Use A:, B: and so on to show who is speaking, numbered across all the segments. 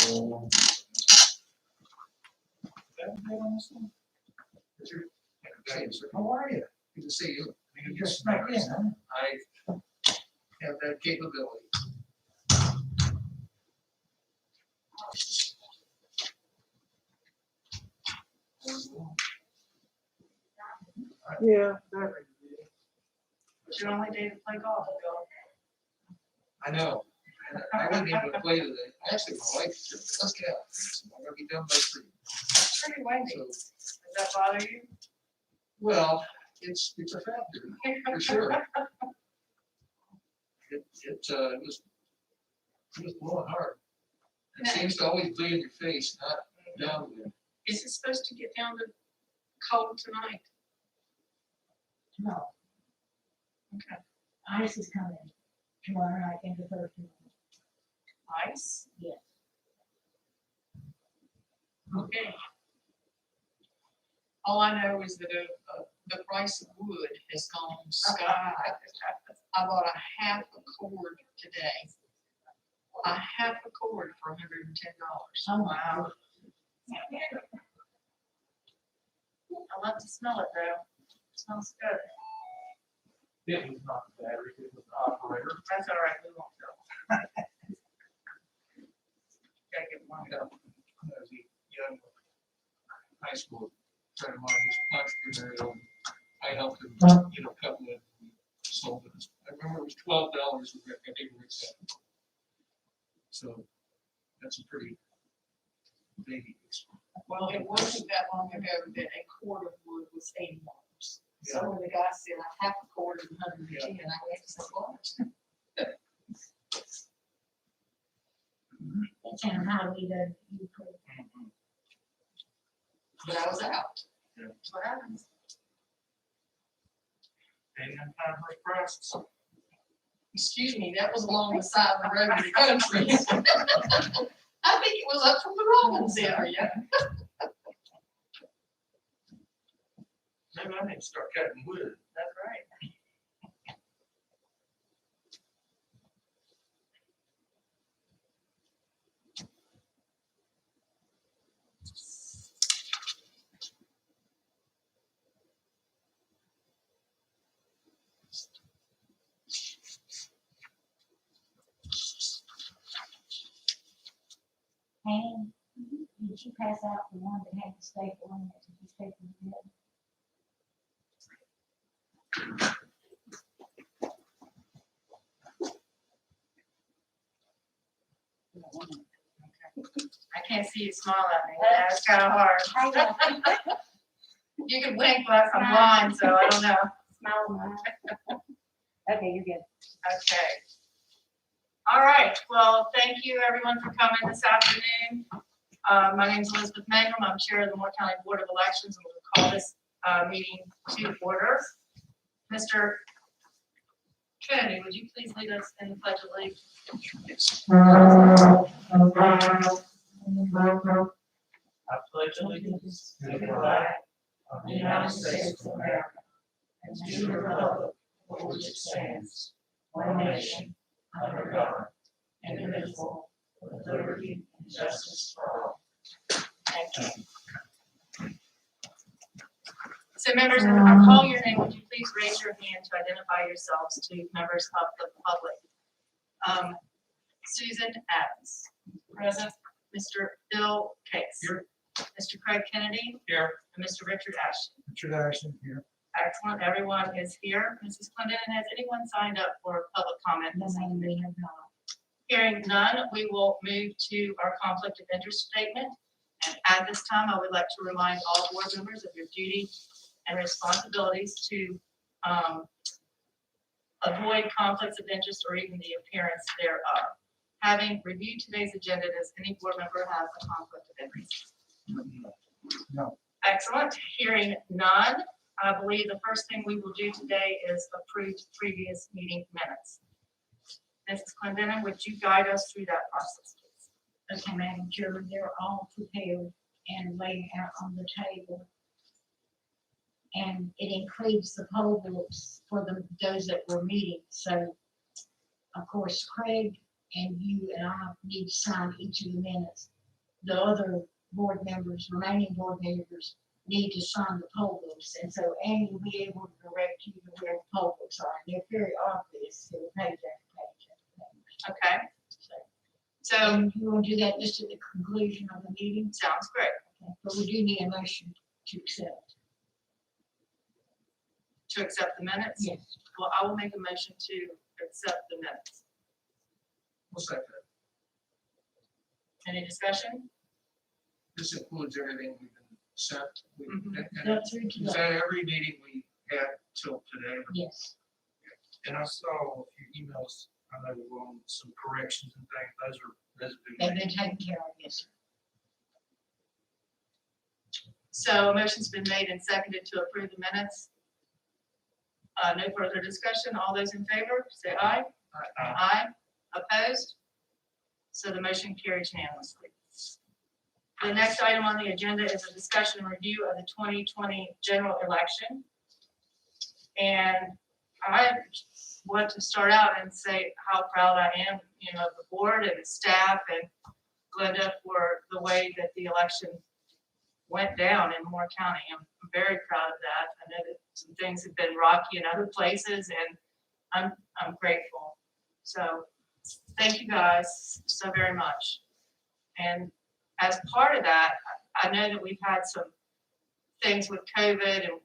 A: How are you? Good to see you. You just snuck in, huh? I have that capability.
B: Yeah.
C: It's your only day to play golf, Bill.
A: I know. I wasn't even gonna play today. Actually, my wife said, let's get out. I'm gonna be done by 3.
C: It's pretty windy.
A: So,
C: Does that bother you?
A: well, it's a factor, for sure. It was blowing hard. It seems to always be in your face, not downwind.
C: Is it supposed to get down to cold tonight?
D: No,
C: Okay.
D: ice is coming tomorrow night into Thursday.
C: Ice?
D: Yes.
C: Okay. All I know is that the price of wood has gone sky high. I bought a half a cord today. A half a cord for $110.
D: Oh,
C: Wow. I love to smell it though. It smells good.
B: It was not the battery, it was the operator.
C: That's all right, we won't go. Gotta get warmed up.
A: When I was a young high school friend of mine, he's entrepreneurial. I helped him, cut wood and sold it. I remember it was $12 a neighborhood set. So that's a pretty big expense.
C: Well, it wasn't that long ago that a cord of wood was $80. So when the guy said a half a cord is $110, I went to say, what?
D: That's how high we go. You put it.
C: But I was out.
A: Yeah.
C: That's what happens.
B: And then time for prices.
C: Excuse me, that was along the side of the road in the country. I think it was up from the Robbins area.
B: Maybe I need to start cutting wood.
C: That's right.
D: And did you pass out the one that had the staple in it? Did you staple it?
C: I can't see you smile at me. That's kind of hard. You can blink, but I'm blind, so I don't know.
D: Smile. Okay, you're good.
C: Okay. All right, well, thank you everyone for coming this afternoon. My name is Elizabeth Mangum. I'm Chair of the Moore County Board of Elections, and we'll call this meeting to order. Mr. Kennedy, would you please lead us in the Pledge of Allegiance?
B: I pledge allegiance to the flag of the United States of America and to the republic for which it stands, one nation, under God, indivisible, with liberty and justice for all.
C: Thank you. So members, I'll call your name. Would you please raise your hand to identify yourselves to members of the public? Susan Adams. Present. Mr. Bill Case.
A: Here.
C: Mr. Craig Kennedy.
B: Here.
C: And Mr. Richard Ashton.
A: Richard Ashton here.
C: Excellent. Everyone is here. Mrs. Clinton, has anyone signed up for public comment
D: No,
C: this
D: ma'am,
C: evening?
D: we have not.
C: Hearing none, we will move to our conflict of interest statement. And at this time, I would like to remind all board members of your duty and responsibilities to avoid conflicts of interest or even the appearance thereof. Having reviewed today's agenda, does any board member have a conflict of interest?
A: No.
C: Excellent. Hearing none, I believe the first thing we will do today is approve previous meeting minutes. Mrs. Clendenin, would you guide us through that process, please?
D: Okay, Madam Chair, they're all prepared and laid out on the table. And it includes the poll books for those that were meeting. So, of course, Craig and you and I need to sign each of the minutes. the other board members, remaining board members, need to sign the poll books, and so Andy will be able to direct you to where the poll books are, and they're very obvious, they're page after page.
C: Okay,
D: So,
C: so,
D: and you want to do that just at the conclusion of the meeting,
C: sounds great.
D: okay? But we do need a motion to accept.
C: To accept the minutes?
D: Yes.
C: Well, I will make a motion to accept the minutes.
A: What's that?
C: Any discussion?
A: This includes everything we've been sent.
C: Mhm.
A: And
D: That's through
A: is
D: today.
A: that every meeting we had till today?
D: Yes.
E: And I saw a few emails, I know on some corrections and things, those have
D: They've
E: been
D: been
E: made.
D: taken care of, yes, sir.
C: So a motion's been made and seconded to approve the minutes. No further discussion. All those in favor, say aye. Aye. Opposed? So the motion carries unanimously. The next item on the agenda is a discussion and review of the 2020 general election. And I want to start out and say how proud I am, of the board and the staff and Glenda for the way that the election went down in Moore County. I'm very proud of that. I know that some things have been rocky in other places, and I'm grateful. So thank you guys so very much. And as part of that, I know that we've had some things with COVID and,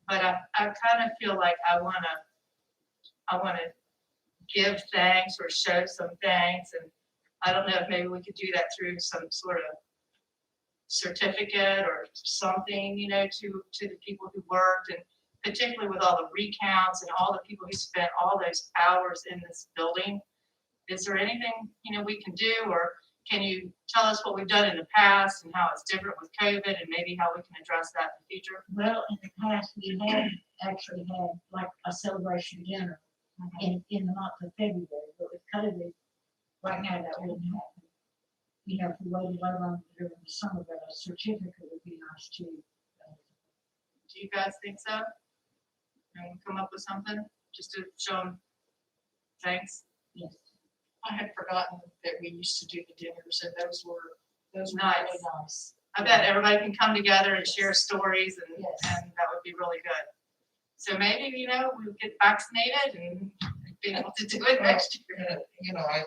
C: but I kind of feel like I wanna give thanks or show some thanks. And I don't know if maybe we could do that through some sort of certificate or something, to the people who worked, and particularly with all the recounts and all the people who spent all those hours in this building. Is there anything, we can do, or can you tell us what we've done in the past and how it's different with COVID and maybe how we can address that in the future?
D: Well, in the past, we have actually had like a celebration dinner in the month of February, but with COVID, right now that wouldn't happen. If we waited later on during the summer, but a certificate would be nice too.
C: Do you guys think so? And we come up with something just to show them thanks?
D: Yes.
B: I had forgotten that we used to do the dinners, and those were really
C: Nice.
B: nice.
C: I bet everybody can come together and share stories, and,
B: Yes.
C: and that would be really good. So maybe, we'll get vaccinated and be able to do it next year.
A: And, I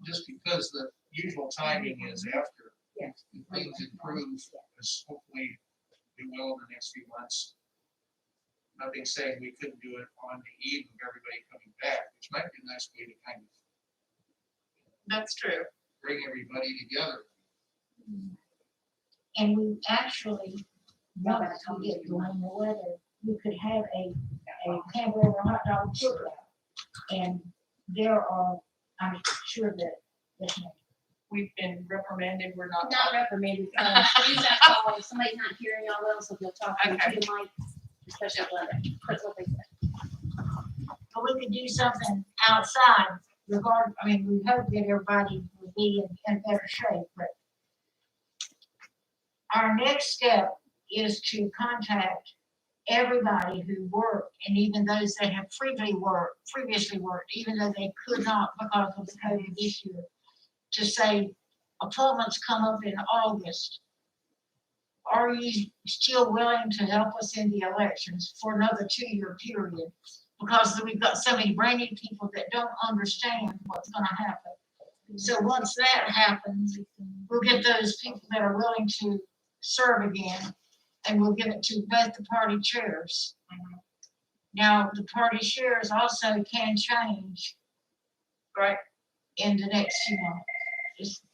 A: just because the usual timing is after.
D: Yes.
A: If things improve, as hopefully we will in the next few months. Nothing saying we couldn't do it on the eve of everybody coming back, which might be a nice way to kind of
C: That's true.
A: bring everybody together.
D: And we actually, once we get going the weather, we could have a hamburger hot dog cookout. And there are, I'm sure that, yes, ma'am.
B: We've been reprimanded, we're not.
F: Not reprimanded, use that call, if somebody's not hearing y'all well, so they'll talk into
C: Okay.
F: the mic, especially Glenda. That's what they said.
D: But we could do something outside we hope that everybody will be in better shape, but our next step is to contact everybody who worked, and even those that have previously worked, even though they could not because of the COVID issue, to say, appointments come up in August. Are you still willing to help us in the elections for another 2-year period? Because we've got so many brand new people that don't understand what's gonna happen. So once that happens, we'll get those people that are willing to serve again, and we'll give it to both the party chairs. Now, the party chairs also can change
C: Right.
D: in the next few months.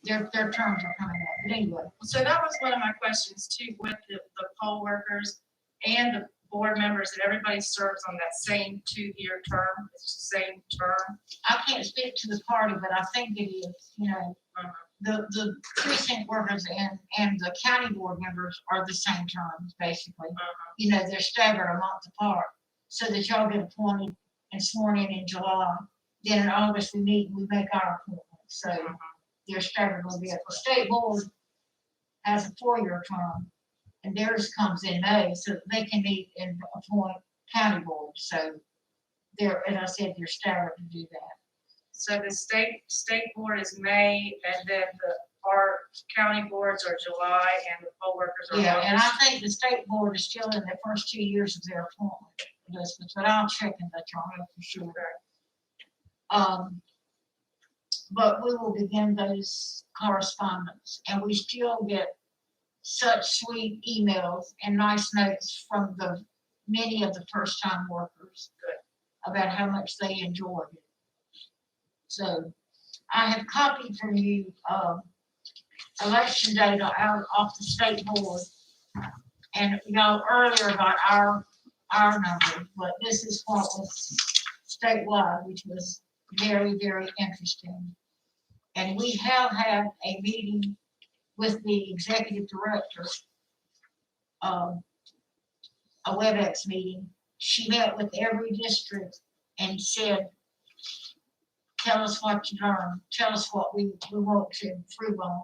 D: Their terms are coming up, but anyway.
C: So that was one of my questions too, with the poll workers and the board members, that everybody serves on that same 2-year term. It's the same term.
D: I can't speak to the party, but I think it is, the precinct workers and the county board members are the same terms, basically. They're staggered a month apart, so that y'all get appointed and sworn in July. Then in August, we meet and we make our appointments, so they're staggered a little bit. The state board has a 4-year term, and theirs comes in May, so that they can meet and appoint county boards, so they're, as I said, they're staggered to do that.
C: So the state board is May, and then the our county boards are July and the poll workers are
D: Yeah, and I
C: August.
D: think the state board is still in the first 2 years of their appointment, Elizabeth, but I'll check and let y'all know for sure. But we will begin those correspondence, and we still get such sweet emails and nice notes from the many of the first-time workers.
C: Good.
D: About how much they enjoyed it. So I have copied from you, election data out off the state board. And y'all earlier got our number, but this is what was statewide, which was very, very interesting. And we have had a meeting with the executive director, a WebEx meeting. She met with every district and said, tell us what you learned, tell us what we want to improve on,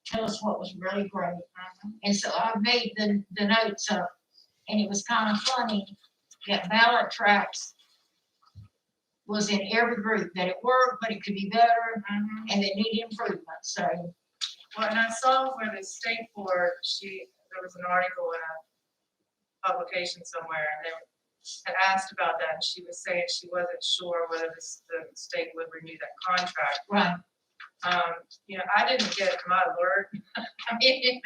D: tell us what was really great. And so I made the notes up, and it was kind of funny that ballot tracks was in every group, that it worked, but it could be better, and it needed improvement, so.
C: Well, and I saw where the state board, there was an article in a publication somewhere, and they had asked about that, and she was saying she wasn't sure whether the state would renew that contract.
D: Right.
C: You know, I didn't get my alert, I mean,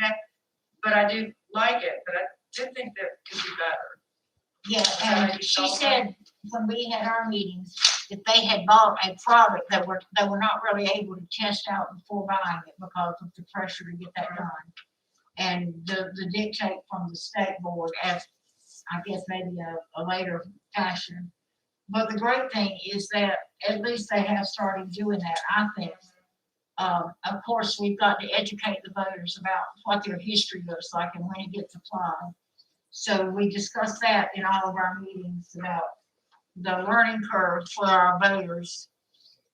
C: but I do like it, but I did think that it could be better.
D: Yeah, and she said, when we had our meetings, that they had bought a product that they were not really able to test out before buying it because of the pressure to get that done. And the dictate from the state board, as I guess maybe a later fashion. But the great thing is that at least they have started doing that, I think. Of course, we've got to educate the voters about what their history looks like and when it gets applied. So we discussed that in all of our meetings about the learning curve for our voters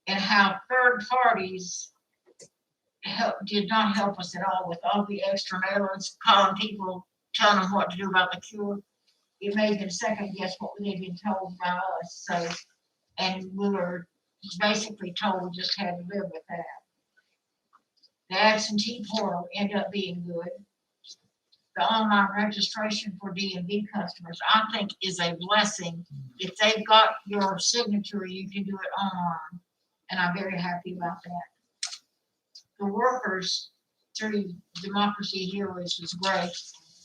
D: and how third parties did not help us at all with all the extra mailers, calling people, telling them what to do about the cure. It made them second guess what they'd been told by us. So, and we were basically told we just had to live with that. The absentee portal ended up being good. The online registration for DMV customers, I think, is a blessing. If they've got your signature, you can do it online, and I'm very happy about that. The workers through Democracy Heroes is great,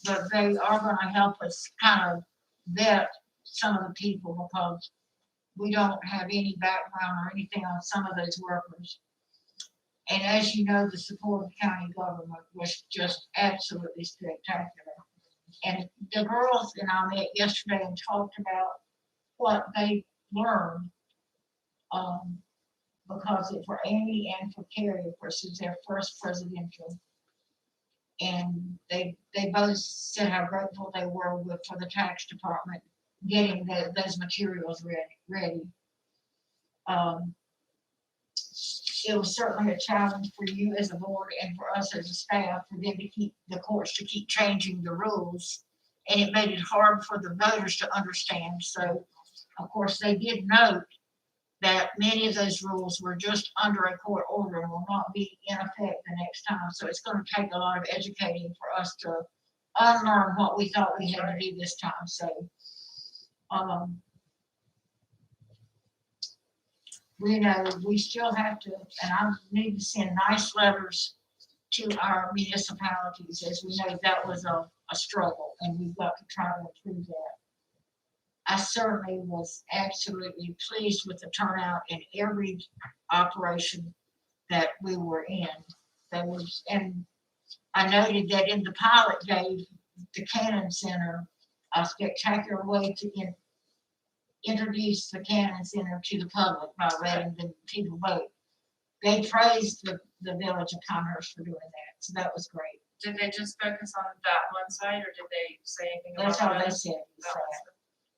D: but they are gonna help us kind of vet some of the people because we don't have any background or anything on some of those workers. And as you know, the support of the county government was just absolutely spectacular. And the girls and I met yesterday and talked about what they learned, because for Amy and for Carrie, of course, it's their first presidential. And they both said how grateful they were for the tax department getting those materials ready. It was certainly a challenge for you as a board and for us as a staff for them to keep the courts to keep changing the rules. And it made it hard for the voters to understand. So, of course, they did note that many of those rules were just under a court order and will not be in effect the next time. So it's going to take a lot of educating for us to unlearn what we thought we had to do this time. So, we know we still have to, and I need to send nice letters to our municipalities, as we know that was a struggle, and we've got to try to improve that. I certainly was absolutely pleased with the turnout in every operation that we were in. And I noted that in the pilot gave the Cannon Center a spectacular way to introduce the Cannon Center to the public by letting the people vote. They praised the village of Pinehurst for doing that, so that was great.
C: Did they just focus on that one site, or did they say anything about
D: That's all
C: the
D: they
C: others?
D: said.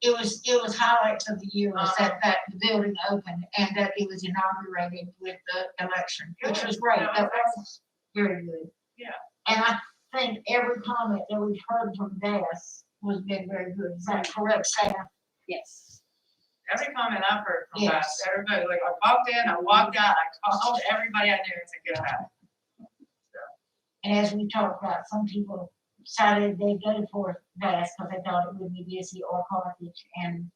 C: That was
D: It was highlights of the year was that the building opened and that it was inaugurated with the election, which was great. That was very good.
C: Yeah.
D: And I think every comment that we've heard from DAS was been very good. Is that correct, Sam?
F: Yes.
C: Every comment I've heard from
D: Yes.
C: that, everybody, like I walked in, I walked out, I called everybody I knew and said, good night. So,
D: And as we talked about, some people decided they'd go to Fort Bass because they thought it would be busy, or Carthage, and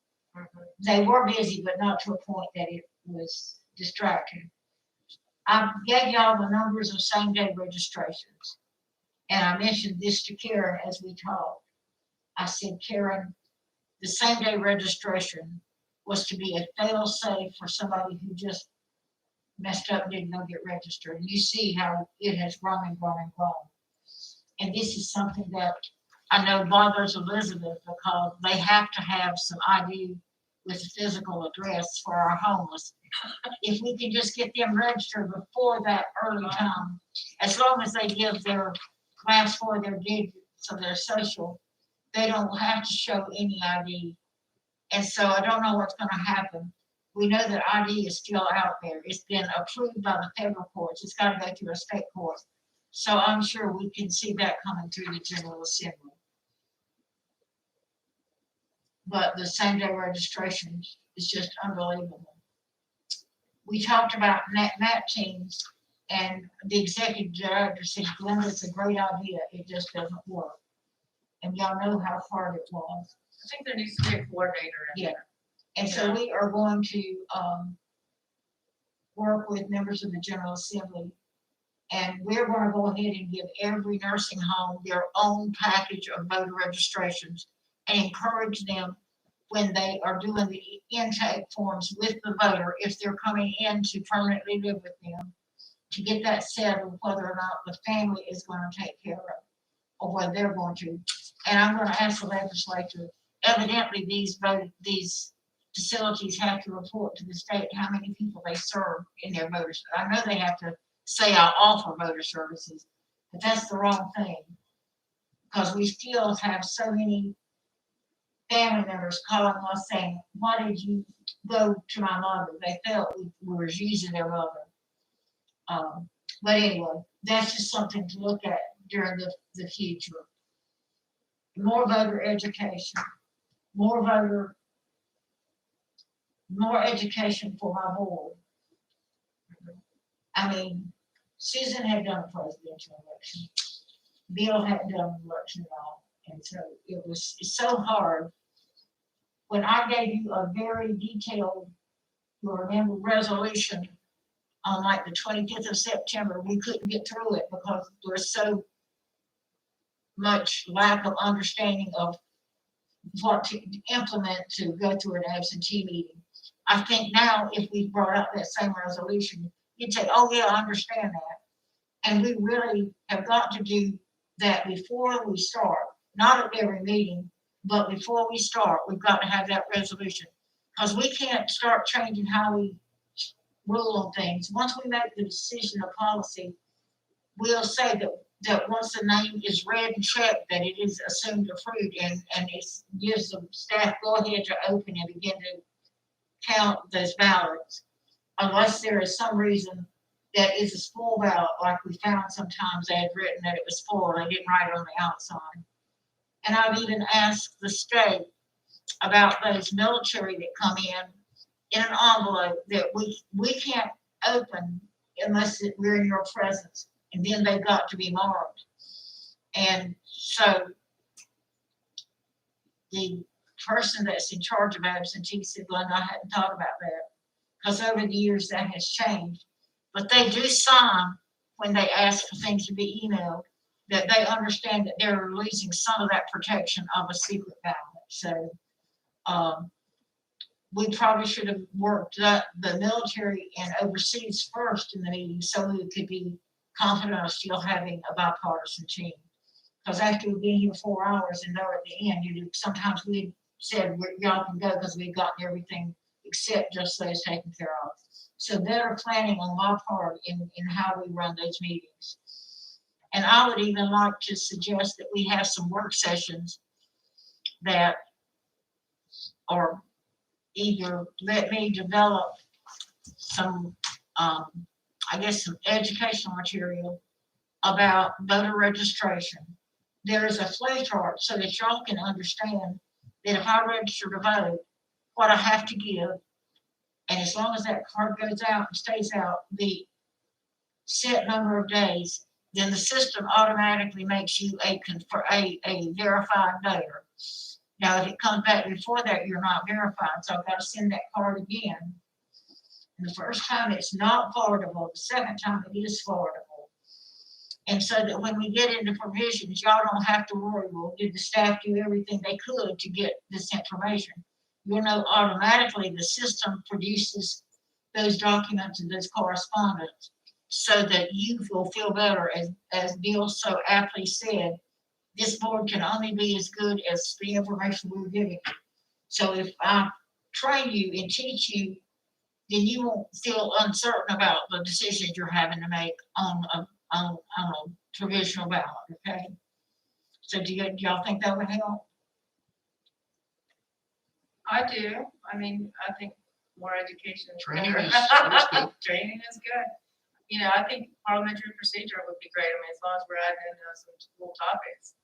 D: they were busy, but not to a point that it was distracting. I gave y'all the numbers of same-day registrations, and I mentioned this to Karen as we talked. I said, Karen, the same-day registration was to be a fail-safe for somebody who just messed up, didn't go get registered. You see how it has grown and grown and grown. And this is something that I know bothers Elizabeth, because they have to have some ID with a physical address for our homeless. If we can just get them registered before that early time, as long as they give their last four of their digits of their social, they don't have to show any ID. And so I don't know what's gonna happen. We know that ID is still out there. It's been approved by the federal courts. It's gotta go through a state court. So I'm sure we can see that coming through the General Assembly. But the same-day registration is just unbelievable. We talked about MAP teams, and the executive director said, Glenda, it's a great idea, it just doesn't work. And y'all know how hard it was.
C: I think there needs to be a coordinator in
D: Yeah.
C: there.
D: And so we are going to work with members of the General Assembly, and we're gonna go ahead and give every nursing home their own package of voter registrations, and encourage them when they are doing the intake forms with the voter, if they're coming in to permanently live with them, to get that settled, whether or not the family is gonna take care of, or whether they're going to. And I'm gonna ask the legislature, evidently these facilities have to report to the state how many people they serve in their voters. I know they have to say I offer voter services, but that's the wrong thing. Because we still have so many family members calling us saying, why did you go to my mother? They felt we were using their mother. But anyway, that's just something to look at during the future. More voter education, more education for my board. I mean, Susan had done a presidential election. Bill hadn't done an election at all. And so it's so hard. When I gave you a very detailed, you'll remember, resolution on like the 25th of September, we couldn't get through it because there's so much lack of understanding of what to implement to go through an absentee meeting. I think now if we brought up that same resolution, you'd say, oh yeah, I understand that. And we really have got to do that before we start, not at every meeting, but before we start, we've got to have that resolution. Because we can't start changing how we rule on things. Once we make the decision of policy, we'll say that once the name is read and checked, that it is assumed approved, and it gives the staff go ahead to open and begin to count those ballots. Unless there is some reason that is a spoil ballot, like we found sometimes they had written that it was spoiled, they didn't write it on the outside. And I've even asked the state about those military that come in an envelope that we can't open unless we're in your presence, and then they've got to be marked. And so the person that's in charge of absentee said, Glenda, I hadn't thought about that, because over the years that has changed. But they do sign when they ask for things to be emailed, that they understand that they're losing some of that protection of a secret ballot. So we probably should have worked the military and overseas first in the meeting, so we could be confident of still having a bipartisan team. Because after we've been here 4 hours and they're at the end, sometimes we said y'all can go because we've gotten everything except just those taken care of. So better planning on my part in how we run those meetings. And I would even like to suggest that we have some work sessions that, or either let me develop some, some educational material about voter registration. There is a flow chart so that y'all can understand that if I register to vote, what I have to give, and as long as that card goes out and stays out, the set number of days, then the system automatically makes you a verified voter. Now, if it comes back before that, you're not verified, so I've got to send that card again. And the first time it's not forwardable, the second time it is forwardable. And so that when we get into provisions, y'all don't have to worry, well, did the staff do everything they could to get this information? You'll know automatically the system produces those documents and those correspondence so that you will feel better, as Bill so aptly said, this board can only be as good as the information we're giving you. So if I train you and teach you, then you won't feel uncertain about the decisions you're having to make on a provisional ballot, okay? So do y'all think that would help?
C: I do. I mean, I think more education is
A: Training
C: better.
A: is good.
C: Training is good. You know, I think parliamentary procedure would be great. I mean, as long as we're adding in some cool topics,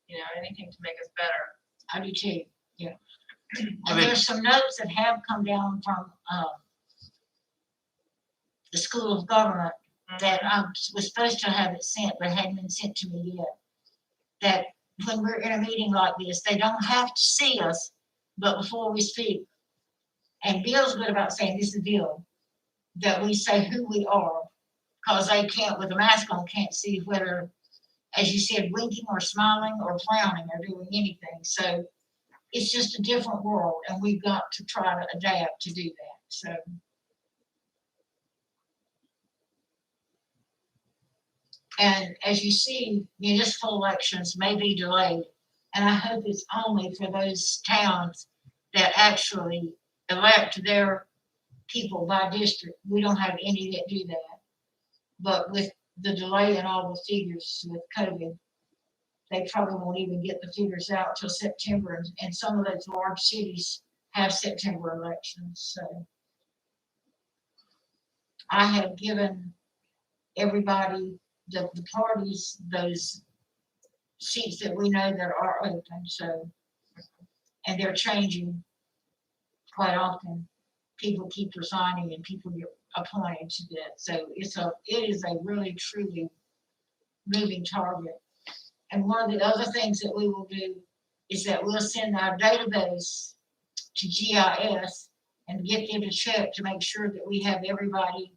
C: you know, anything to make us better.
D: I do too, yeah.
A: I
D: And
A: think-
D: there's some notes that have come down from, the School of Government that I was supposed to have it sent, but hadn't been sent to me yet. That when we're in a meeting like this, they don't have to see us, but before we speak, and Bill's good about saying, this is Bill, that we say who we are, because they can't, with a mask on, can't see whether, as you said, winking or smiling or frowning or doing anything. So it's just a different world, and we've got to try to adapt to do that, so. And as you see, municipal elections may be delayed, and I hope it's only for those towns that actually elect their people by district. We don't have any that do that. But with the delay in all the figures with COVID, they probably won't even get the figures out till September, and some of those large cities have September elections, so. I have given everybody, the parties, those seats that we know that are open, so. And they're changing quite often. People keep resigning and people get appointed to that, so it is a really truly moving target. And one of the other things that we will do is that we'll send our database to GIS and get them to check to make sure that we have everybody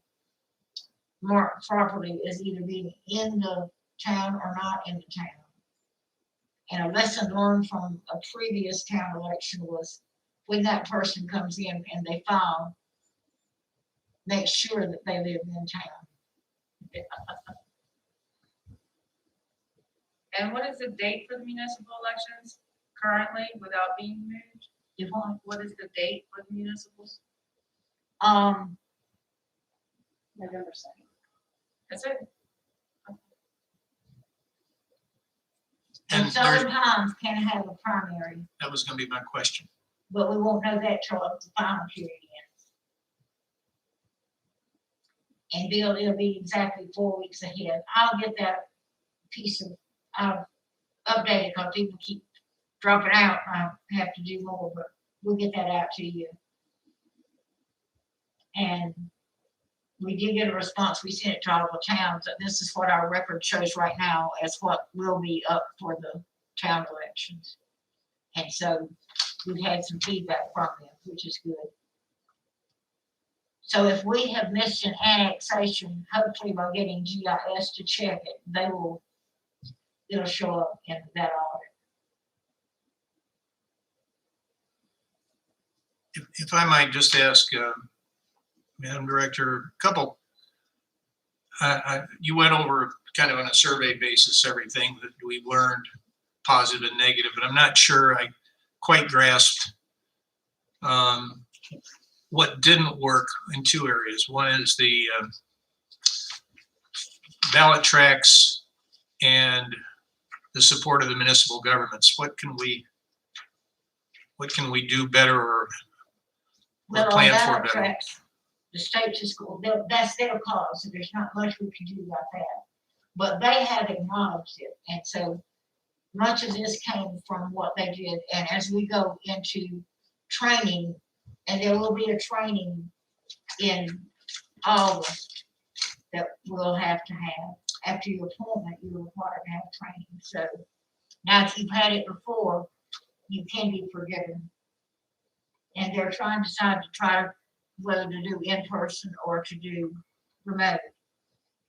D: marked properly as either being in the town or not in the town. And a lesson learned from a previous town election was when that person comes in and they file, make sure that they live in town.
C: And what is the date for the municipal elections currently without being moved?
D: You want,
C: What is the date for the municipals?
F: November 2nd.
C: That's it.
D: and
A: And there's,
D: Southern Pines can have a primary,
A: that was gonna be my question.
D: but we won't know that till the final period ends. And Bill, it'll be exactly 4 weeks ahead. I'll get that piece of, updated, because people keep dropping out, and I have to do more, but we'll get that out to you. And we did get a response, we sent it to all the towns, that this is what our record shows right now as what will be up for the town elections. And so we've had some feedback from them, which is good. So if we have missed an annexation, hopefully by getting GIS to check it, it'll show up in that audit.
A: If I might just ask, Madam Director, a couple, you went over kind of on a survey basis, everything that we learned, positive and negative, but I'm not sure I quite grasped what didn't work in two areas. One is the ballot tracks and the support of the municipal governments. What can we do better or
D: Well, on
A: plan for
D: ballot
A: better?
D: tracks, the state just, that's their cause, so there's not much we can do about that. But they have acknowledged it, and so much of this came from what they did. And as we go into training, and there will be a training in August that we'll have to have. after your appointment, you're required to have training. So now if you've had it before, you can be forgiven. And they're trying to decide to try whether to do in person or to do remote.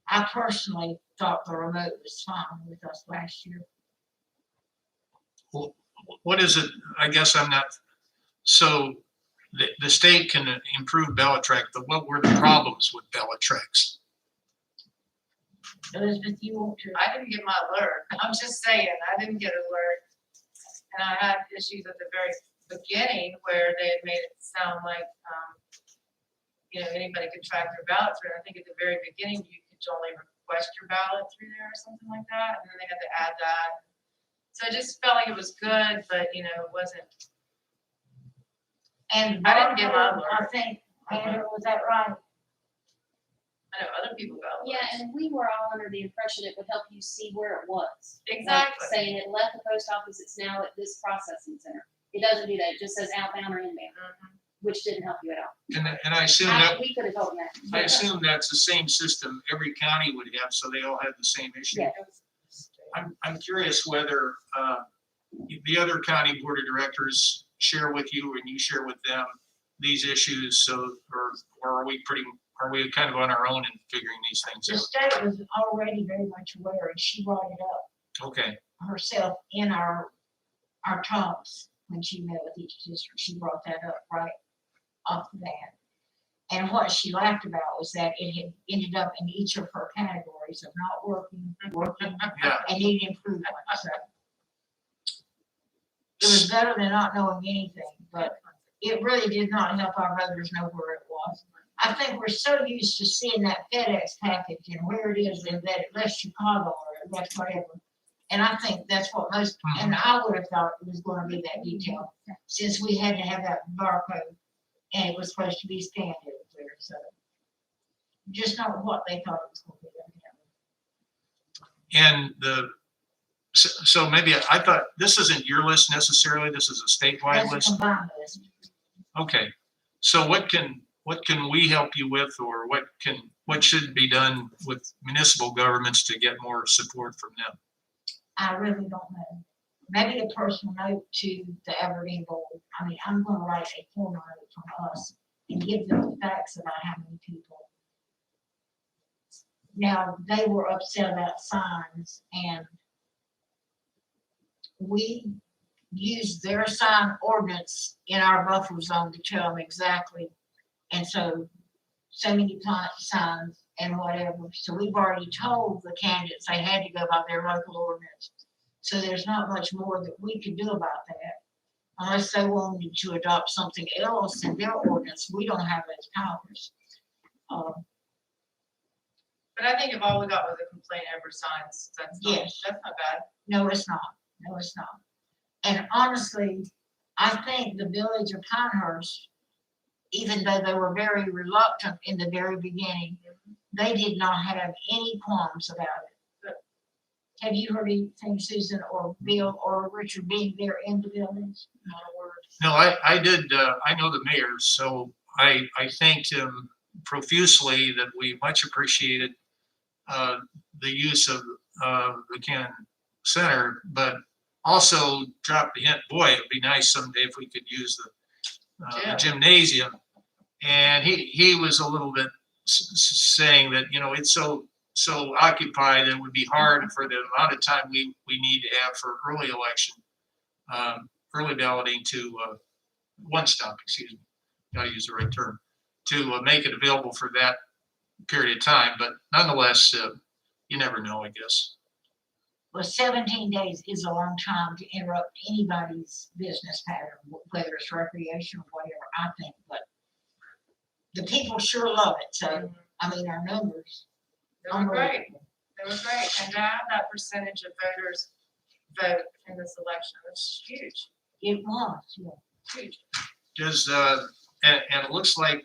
D: I personally thought the remote was fine with us last year.
A: What is it? I guess I'm not, so the state can improve Bellatrix, but what were the problems with Bellatrix?
D: Elizabeth, you want to?
C: I didn't get my alert. I'm just saying, I didn't get an alert. And I had issues at the very beginning where they had made it sound like, anybody could track their ballot through. I think at the very beginning, you could only request your ballot through there or something like that. And then they had to add that. So I just felt like it was good, but, it wasn't.
D: And
C: I didn't get my
D: I
C: alert.
D: think, Andrew, was that right?
C: I know other people got alerts.
F: Yeah, and we were all under the impression it would help you see where it was. Like
C: Exactly.
F: saying it left the post office, it's now at this processing center. It doesn't do that, it just says outbound or inbound,
C: Mhm.
F: which didn't help you at all.
A: And I assume that,
F: We could have told them that.
A: I assume that's the same system every county would have, so they all had the same issue.
F: Yeah.
A: I'm curious whether the other county board of directors share with you and you share with them these issues, so, or are we kind of on our own in figuring these things
D: The
A: out?
D: state was already very much aware, and she brought it up
A: Okay,
D: herself in our talks when she met with each district. She brought that up right off the bat. And what she laughed about was that it had ended up in each of her categories of not working,
A: yeah,
D: and needing improvement. So it was better than not knowing anything, but it really did not help our voters know where it was. I think we're so used to seeing that FedEx package and where it is, and that it left Chicago or it left whatever. And I think that's what most, and I would have thought it was gonna be that detail, since we had to have that barcode, and it was supposed to be scanned everywhere, so. Just not what they thought it was gonna be.
A: and so maybe I thought, this isn't your list necessarily, this is a statewide
D: That's a
A: list?
D: combined list.
A: Okay, so what can we help you with, or what should be done with municipal governments to get more support from them?
D: I really don't know. Maybe a personal note to the Aberdeen board. I mean, I'm gonna write a formal note from us and give them the facts about how many people. Now, they were upset about signs, and we used their sign ordinance in our buffer zone to tell them exactly. And so many signs and whatever. So we've already told the candidates they had to go by their local ordinance. So there's not much more that we could do about that. Unless they wanted to adopt something else in their ordinance, we don't have those powers.
C: But I think if all we got was a complaint over signs, that's
D: Yes.
C: not bad.
D: No, it's not. No, it's not. And honestly, I think the village of Pinehurst, even though they were very reluctant in the very beginning, they did not have any qualms about it. Have you heard anything, Susan or Bill or Richard being there in the buildings? Not a word.
A: No, I did, I know the mayor, so I thanked him profusely that we much appreciated the use of the Cannon Center, but also dropped the hint, boy, it'd be nice someday if we could use the gymnasium. And he was a little bit saying that, it's so occupied, it would be hard for the amount of time we need to have for early election, early balloting to, one stop, excuse me, gotta use the right term, to make it available for that period of time. But nonetheless, you never know, I guess.
D: Well, 17 days is a long time to interrupt anybody's business pattern, whether it's recreation or whatever, I think, but the people sure love it, so, I mean, our numbers.
C: They were great. They were great. And to have that percentage of voters vote in this election, was huge,
D: It was, yeah.
C: huge.
A: Does, and it looks like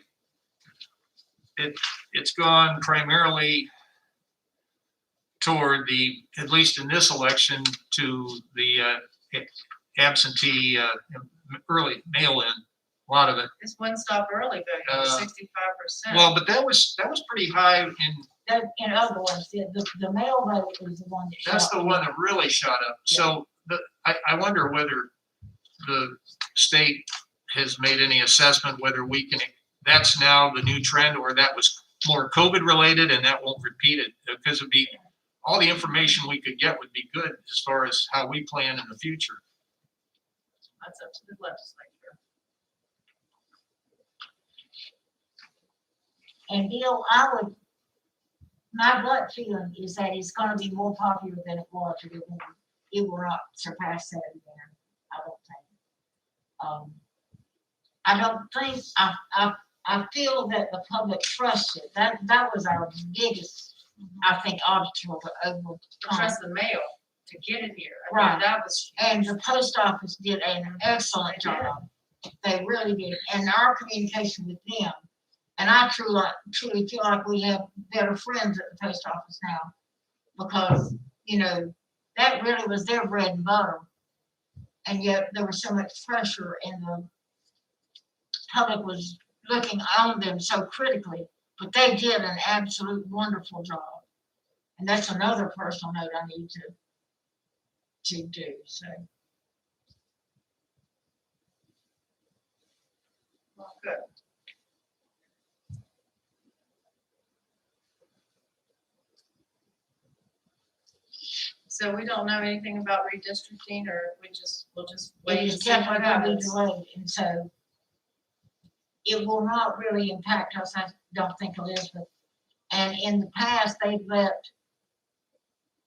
A: it's gone primarily toward at least in this election, to the absentee early mail-in, a lot of it.
C: It's one stop early voting, 65%.
A: Well, but that was pretty high
D: in other words, the mail vote is the one that.
A: That's
D: shot
A: the
D: up.
A: one that really shot up. So I wonder whether the state has made any assessment whether we can, that's now the new trend, or that was more COVID related and that won't repeat it. Because it'd be, all the information we could get would be good as far as how we plan in the future.
C: That's up to the legislature.
D: And Bill, my gut feeling is that it's gonna be more popular than it was, and it will not surpass that again, I don't think. I don't think, I feel that the public trusts it, that was our biggest, I think, obstacle to overcome.
C: Trust the mail to get it here. I mean,
D: Right.
C: that was.
D: And the post office did an excellent job. They really did. And our communication with them, and I truly feel like we have better friends at the post office now. Because, that really was their bread and butter. And yet there was so much pressure and the public was looking on them so critically, but they did an absolute wonderful job. And that's another personal note I need to do, so.
C: Well, good. So we don't know anything about redistricting, or we'll just
D: It
C: wait
D: is
C: and see what
D: definitely gonna be
C: happens.
D: delayed, and so it will not really impact us, I don't think, Elizabeth. And in the past, they've let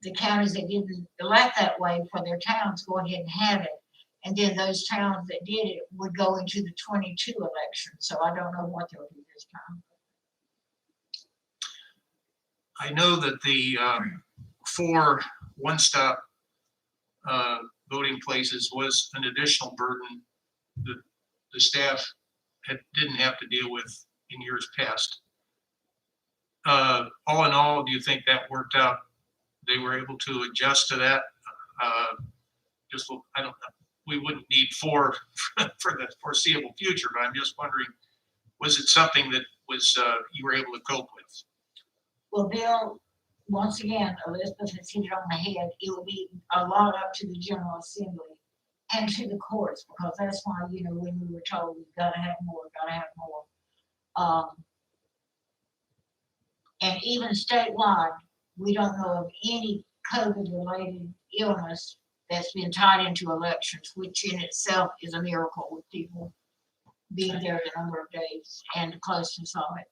D: the counties that didn't elect that way for their towns go ahead and have it. And then those towns that did it would go into the 22 election, so I don't know what they'll do this time.
A: I know that the 4 one-stop voting places was an additional burden that the staff didn't have to deal with in years past. All in all, do you think that worked out? They were able to adjust to that? I don't know. We wouldn't need 4 for the foreseeable future, but I'm just wondering, was it something that was you were able to cope with?
D: Well, Bill, once again, Elizabeth has hit it on the head. It will be a lot up to the General Assembly and to the courts, because that's why, when we were told we've gotta have more. And even statewide, we don't know of any COVID-related illness that's been tied into elections, which in itself is a miracle with people being there the number of days and the closeness of it.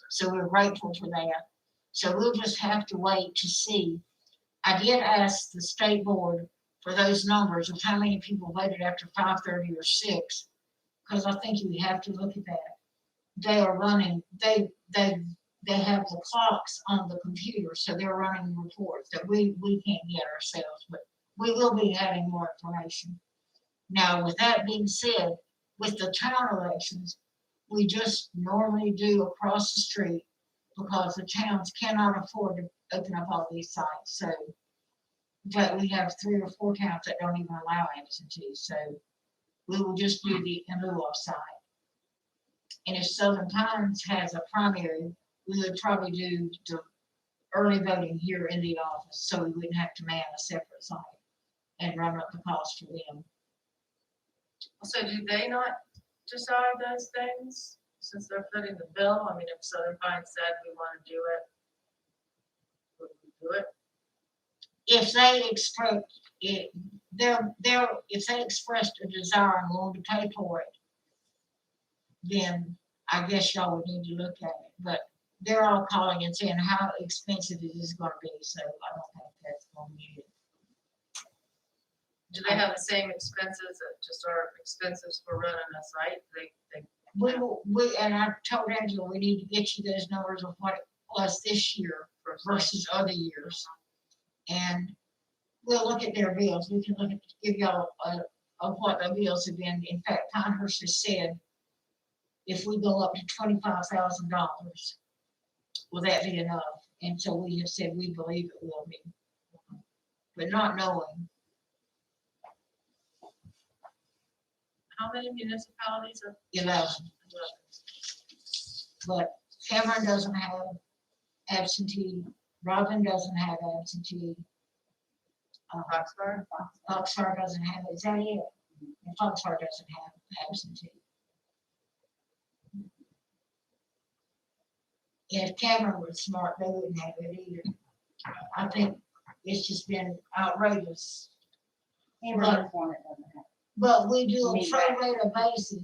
D: So we're grateful for that. So we'll just have to wait to see. I did ask the state board for those numbers of how many people voted after 5:30 or 6, because I think you have to look at that. They are running, they have the clocks on the computer, so they're running reports that we can't get ourselves, but we will be having more information. Now, with that being said, with the town elections, we just normally do across the street, because the towns cannot afford to open up all these sites, so. But we have 3 or 4 towns that don't even allow absentees, so we will just do the in lieu of site. And if Southern Pines has a primary, we would probably do the early voting here in the office, so we wouldn't have to man a separate site and run up the cost for them.
C: So do they not decide those things since they're footing the bill? I mean, if Southern Pines said we want to do it, would we do it?
D: If they express it, if they expressed a desire and wanted to pay for it, then I guess y'all would need to look at it. But they're all calling and saying how expensive it is going to be, so I don't think that's going to be it.
C: Do they have the same expenses that just are expenses for running a site? They
D: And I told Angela we need to get you those numbers of what it was this year versus other years. And we'll look at their bills. We can give y'all of what the bills have been. In fact, Pinehurst has said, if we go up to $25,000, will that be enough? And so we have said we believe it will be, but not knowing.
C: How many municipalities are?
D: 11. But Cameron doesn't have absentee. Robin doesn't have absentee.
C: Foxfire?
D: Foxfire doesn't have it. Is that it? And Foxfire doesn't have absentee. If Cameron was smart, they wouldn't have it either. I think it's just been outrageous.
F: Hammerman's one that doesn't have.
D: But we do a
F: Me
D: prorated basis.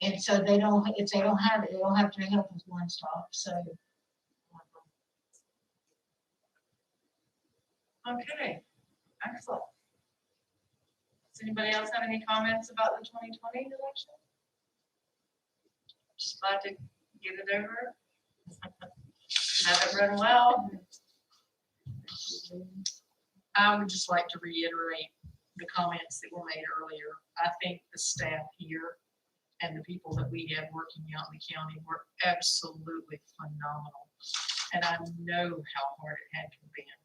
D: And so they don't, if they don't have it, they don't have to help with one stop, so.
C: Okay, excellent. Does anybody else have any comments about the 2020 election? Just glad to get it over. Have it run well.
B: I would just like to reiterate the comments that were made earlier. I think the staff here and the people that we have working out in the county were absolutely phenomenal. And I know how hard it had to have been.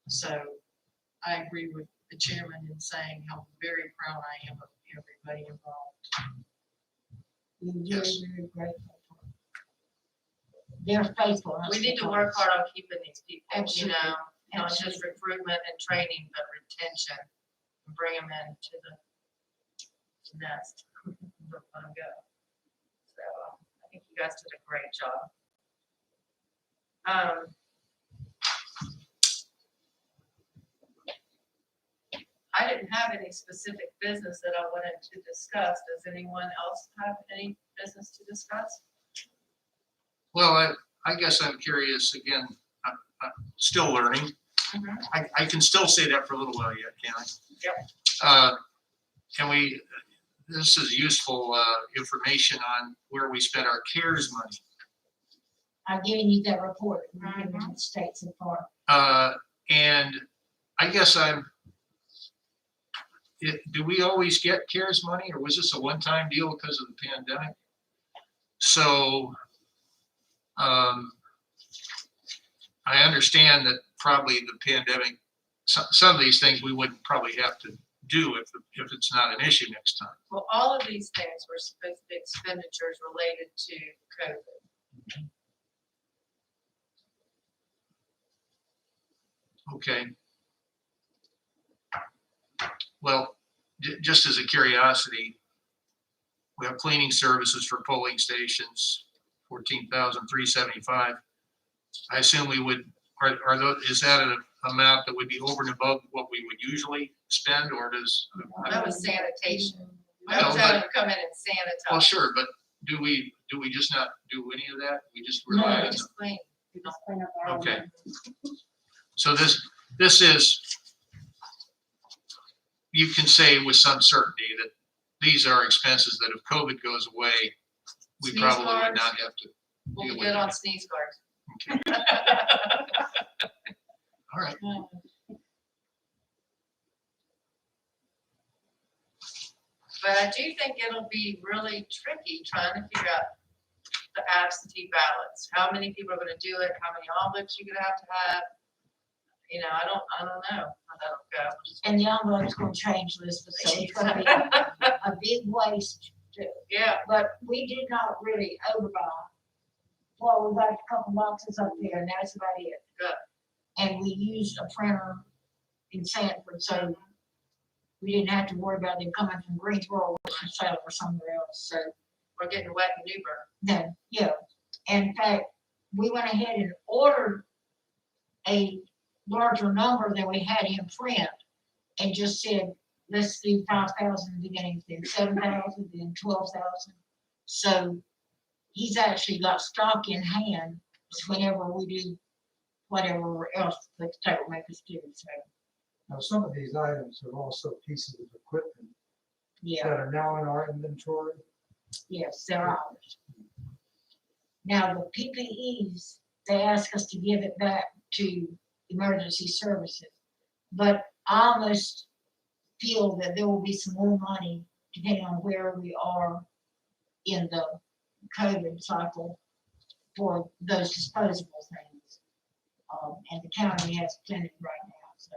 B: So I agree with the chairman in saying how very proud I am of everybody involved.
D: We're very, very grateful. They're faithful.
C: We need to work hard on keeping these people, you
D: Absolutely.
C: know, not just recruitment and training, but retention. And bring them into the nest. Let them go. So I think you guys did a great job. I didn't have any specific business that I wanted to discuss. Does anyone else have any business to discuss?
A: Well, I guess I'm curious, again, I'm still learning.
C: Mhm.
A: I can still say that for a little while yet, can I?
C: Yep.
A: Can we, this is useful information on where we spent our CARES money.
D: I've given you that report, we've given to the state so far.
A: And I guess do we always get CARES money, or was this a one-time deal because of the pandemic? So I understand that probably the pandemic, some of these things we wouldn't probably have to do if it's not an issue next time.
C: Well, all of these things were supposed to be expenditures related to COVID.
A: Okay. Well, just as a curiosity, we have cleaning services for polling stations, $14,375. I assume we would, are those, is that an amount that would be over and above what we would usually spend, or does?
C: That was sanitation.
A: I
C: I
A: know,
C: was
A: but-
C: having to come in and sanitize.
A: Well, sure, but do we just not do any of that? We just
C: No,
A: rely
C: we
A: on
C: just clean.
F: We just clean up our own.
A: Okay. So this is, you can say with some certainty that these are expenses that if COVID goes away, we
C: Sneeze
A: probably would
C: guards.
A: not have to.
C: We'll
A: deal
C: be
A: with
C: good
A: it.
C: on sneeze guards.
A: Okay, all right.
C: But I do think it'll be really tricky trying to figure out the absentee ballots. How many people are gonna do it? How many envelopes you're gonna have? You know, I don't know how that'll go.
D: And the envelope's gonna change, Elizabeth, so it's gonna be a big waste.
C: Yeah,
D: But we did not really overbuy. Well, we got a couple boxes up there, and that's about it.
C: Good.
D: And we used a printer in Sanford, so we didn't have to worry about them coming from Greensboro or Salem or somewhere else, so.
C: we're getting wet in Newburgh.
D: Then, yeah, and in fact, we went ahead and ordered a larger number than we had in print and just said, let's do 5,000 beginning, then 7,000, then 12,000. So he's actually got stock in hand whenever we do whatever else the state will make us do, so,
G: Now, some of these items are also pieces of equipment
D: yeah.
G: that are now in our inventory.
D: Yes, they're ours. Now, the PPEs, they ask us to give it back to emergency services. But I almost feel that there will be some more money depending on where we are in the COVID cycle for those disposable things. And the county has plenty right now, so.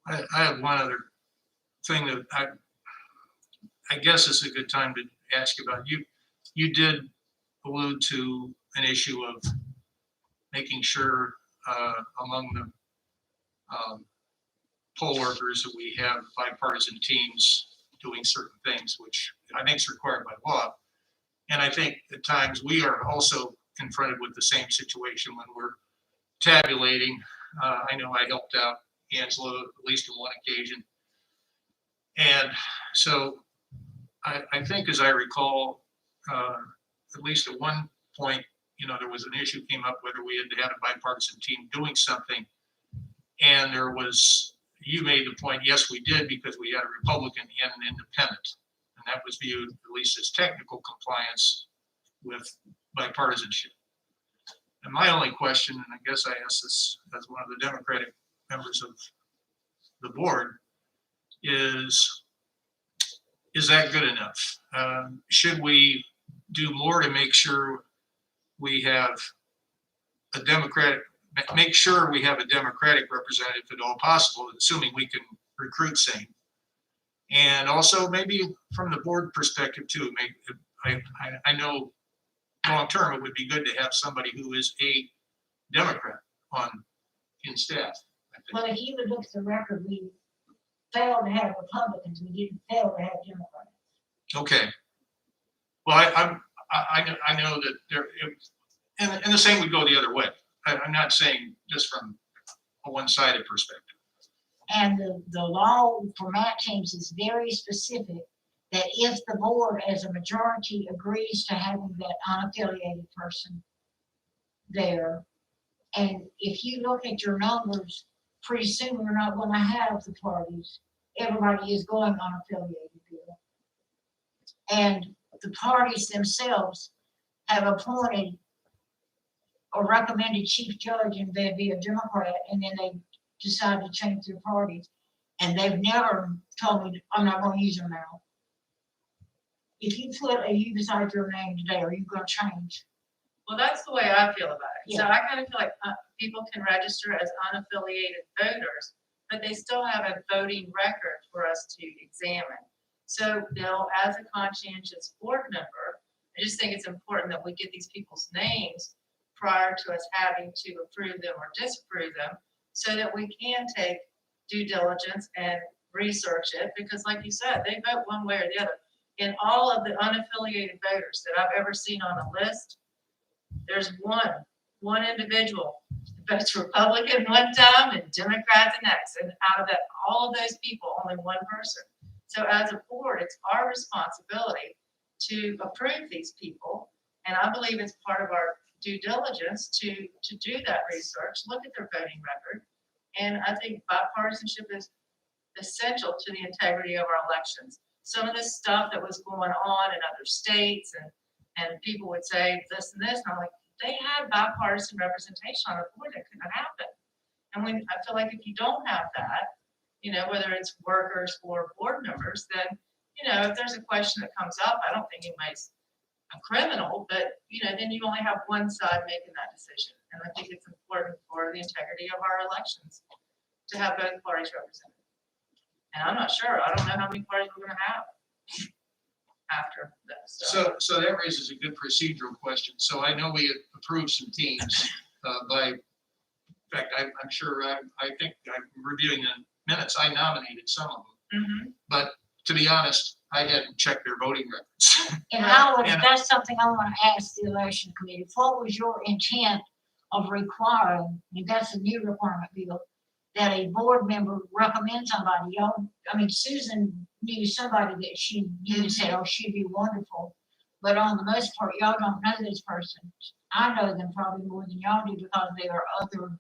A: I have one other thing that I guess it's a good time to ask you about. You did allude to an issue of making sure among the poll workers that we have bipartisan teams doing certain things, which I think is required by law. And I think at times we are also confronted with the same situation when we're tabulating. I know I helped out Angela at least on one occasion. And so I think, as I recall, at least at one point, there was an issue came up whether we had a bipartisan team doing something. And you made the point, yes, we did, because we had a Republican and an independent. And that was viewed at least as technical compliance with bipartisanship. And my only question, and I guess I ask this as one of the Democratic members of the board, is that good enough? Should we do more to make sure we have a Democratic representative if at all possible, assuming we can recruit sane? And also maybe from the board perspective too, I know long term it would be good to have somebody who is a Democrat in staff. I think.
D: Well, if you would look at the record, we failed to have Republicans, we didn't fail to have Democrats.
A: Okay. Well, I know that there, and the same would go the other way. I'm not saying just from a one-sided perspective.
D: And the law for MAT teams is very specific that if the board as a majority agrees to having that unaffiliated person there, and if you look at your numbers, pretty soon we're not going to have the parties. Everybody is going unaffiliated here. And the parties themselves have appointed or recommended chief judge, and they'd be a Democrat, and then they decide to change their parties. And they've never told me, I'm not going to use them now. If you put a U beside your name today, are you going to change?
C: Well, that's the way I feel about it. So
D: Yeah.
C: I kind of feel like people can register as unaffiliated voters, but they still have a voting record for us to examine. So Bill, as a conscientious board member, I just think it's important that we get these people's names prior to us having to approve them or disapprove them, so that we can take due diligence and research it, because like you said, they vote one way or the other. In all of the unaffiliated voters that I've ever seen on a list, there's one individual that votes Republican one time and Democrat the next. And out of that, all of those people, only one person. So as a board, it's our responsibility to approve these people. And I believe it's part of our due diligence to do that research, look at their voting record. And I think bipartisanship is essential to the integrity of our elections. Some of this stuff that was going on in other states, and people would say this and this, and I'm like, they had bipartisan representation on the board, that couldn't happen. And when I feel like if you don't have that, whether it's workers or board members, then, if there's a question that comes up, I don't think anybody's a criminal, but, then you only have one side making that decision. And I think it's important for the integrity of our elections to have both parties represented. And I'm not sure, I don't know how many parties we're gonna have after this.
A: So that raises a good procedural question. So I know we approved some teams in fact, I'm sure, I think I'm reviewing the minutes, I nominated some of them.
C: Mhm.
A: But to be honest, I hadn't checked their voting records.
D: And
A: And-
D: that's something I want to ask the election committee. What was your intent of requiring, and that's a new requirement, Bill, that a board member recommend somebody? Susan knew somebody that she knew and said, oh, she'd be wonderful. But on the most part, y'all don't know this person. I know them probably more than y'all do because they are other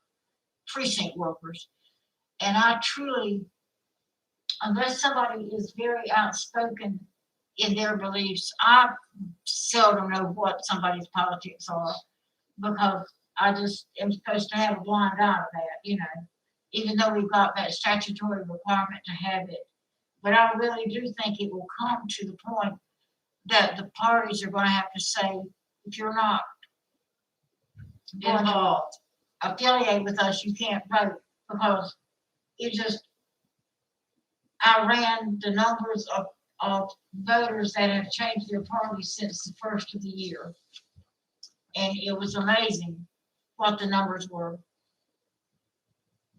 D: precinct workers. And I truly, unless somebody is very outspoken in their beliefs, I seldom know what somebody's politics are, because I just am supposed to have a blind eye to that, even though we've got that statutory requirement to have it. But I really do think it will come to the point that the parties are going to have to say, if you're not going to
C: Involved.
D: affiliate with us, you can't vote, because I ran the numbers of of voters that have changed their party since the first of the year. And it was amazing what the numbers were.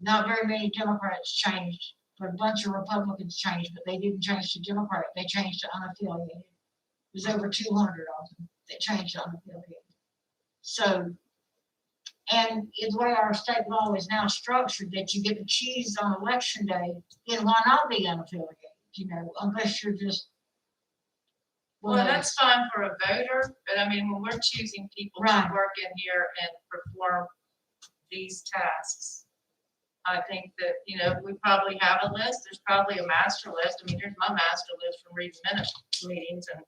D: Not very many Democrats changed, but a bunch of Republicans changed, but they didn't change to Democrat, they changed to unaffiliated. It was over 200 of them that changed to unaffiliated. So, and the way our state law is now structured, that you get to choose on election day, then why not be unaffiliated, you know, unless you're just.
C: Well, that's fine for a voter, but I mean, when we're choosing people to
D: Right.
C: work in here and perform these tasks, I think that, you know, we probably have a list, there's probably a master list. I mean, here's my master list from reading minutes, meetings and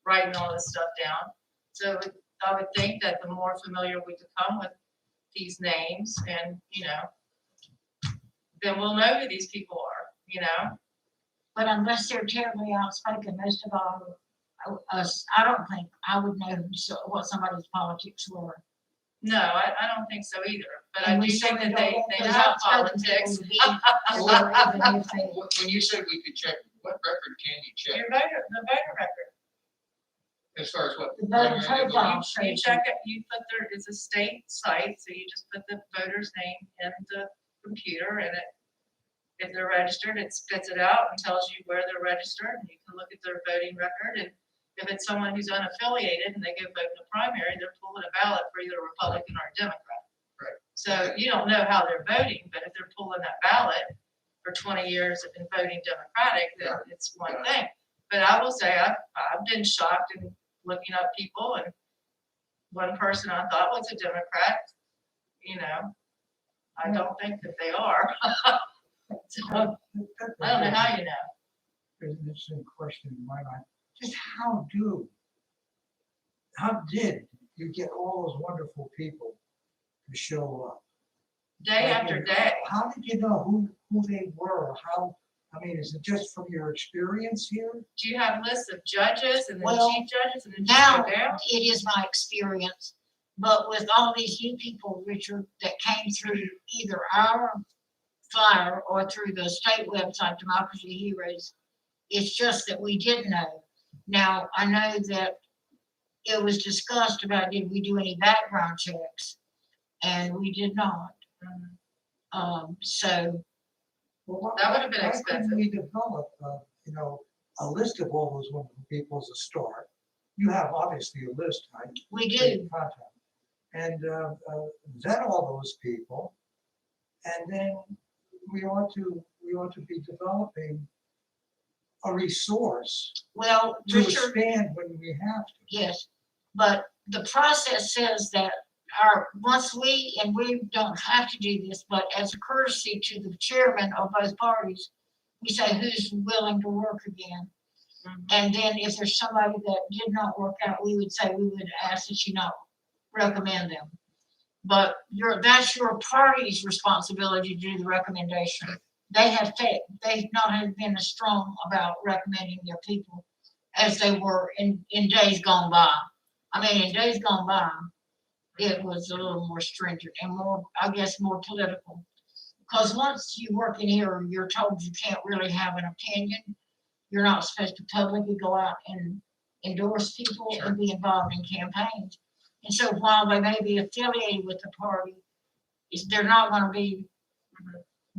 C: writing all this stuff down. So I would think that the more familiar we become with these names and, you know, then we'll know who these people are, you know?
D: But unless they're terribly outspoken, most of all, us, I don't think I would know what somebody's politics were.
C: No, I don't think so either, but I
D: And
C: do
D: we
C: think
D: certainly
C: that
D: don't
C: they
D: want those
C: have
D: outspoken people
C: politics.
D: to be aware, even if they-
A: When you said we could check, what record can you check
C: Your voter, the voter record.
A: as far as what?
D: The voter
A: primary
D: profile.
A: voting?
C: You check it, you put it's a state site, so you just put the voter's name in the computer and if they're registered, it spits it out and tells you where they're registered and you can look at their voting record. And if it's someone who's unaffiliated and they go vote in a primary, they're pulling a ballot for either a Republican or a Democrat.
A: Right.
C: So you don't know how they're voting, but if they're pulling that ballot for 20 years and voting Democratic, then it's one thing. But I will say, I've been shocked in looking up people, and one person I thought was a Democrat, you know, I don't think that they are. So, I don't know how you know.
G: There's an interesting question in my mind. Just how did you get all those wonderful people to show up?
C: Day after day.
G: How did you know who they were? I mean, is it just from your experience here?
C: Do you have lists of judges and then
D: Well,
C: chief judges and then
D: now
C: just go down?
D: it is my experience, but with all these new people, Richard, that came through either our flyer or through the state website, Democracy Heroes, it's just that we didn't know. Now, I know that it was discussed about, did we do any background checks? And we did not. So,
G: Well,
C: That would have been
G: why
C: expensive.
G: couldn't we develop, a list of all those wonderful people as a start? You have obviously a list, right?
D: we
G: that
D: do,
G: you contact. And vet all those people, and then we ought to be developing a resource
D: well,
G: to
D: Richard,
G: expand when we have to.
D: yes, but the process says that once we don't have to do this, but as a courtesy to the chairman of both parties, we say who's willing to work again.
C: Mhm.
D: And then if there's somebody that did not work out, we would say, we would ask that you not recommend them. But that's your party's responsibility to do the recommendation. They've not been as strong about recommending their people as they were in days gone by. I mean, in days gone by, it was a little more stringent and more, I guess, more political. Because once you work in here, you're told you can't really have an opinion. You're not supposed to publicly go out and endorse people and be involved in campaigns. And so while they may be affiliated with the party, they're not going to be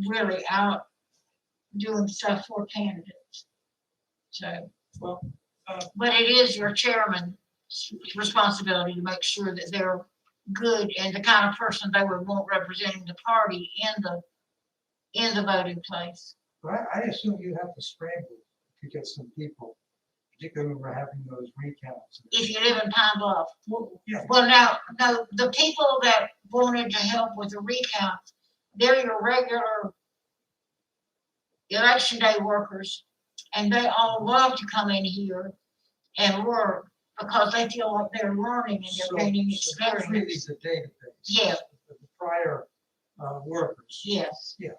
D: really out doing stuff for candidates. So,
E: Well,
D: but it is your chairman's responsibility to make sure that they're good and the kind of person they would want representing the party in the voting place.
G: But I assume you have to scramble to get some people, particularly when we're having those recounts.
D: If you live in Pine Bluff.
G: Yeah.
D: Well, now, no, the people that wanted to help with the recount, they're your regular election day workers, and they all love to come in here and work because they feel like they're learning and
G: So
D: they're gaining
G: that's really
D: experience.
G: the database.
D: Yeah.
G: The prior workers.
D: Yes.
G: Yeah.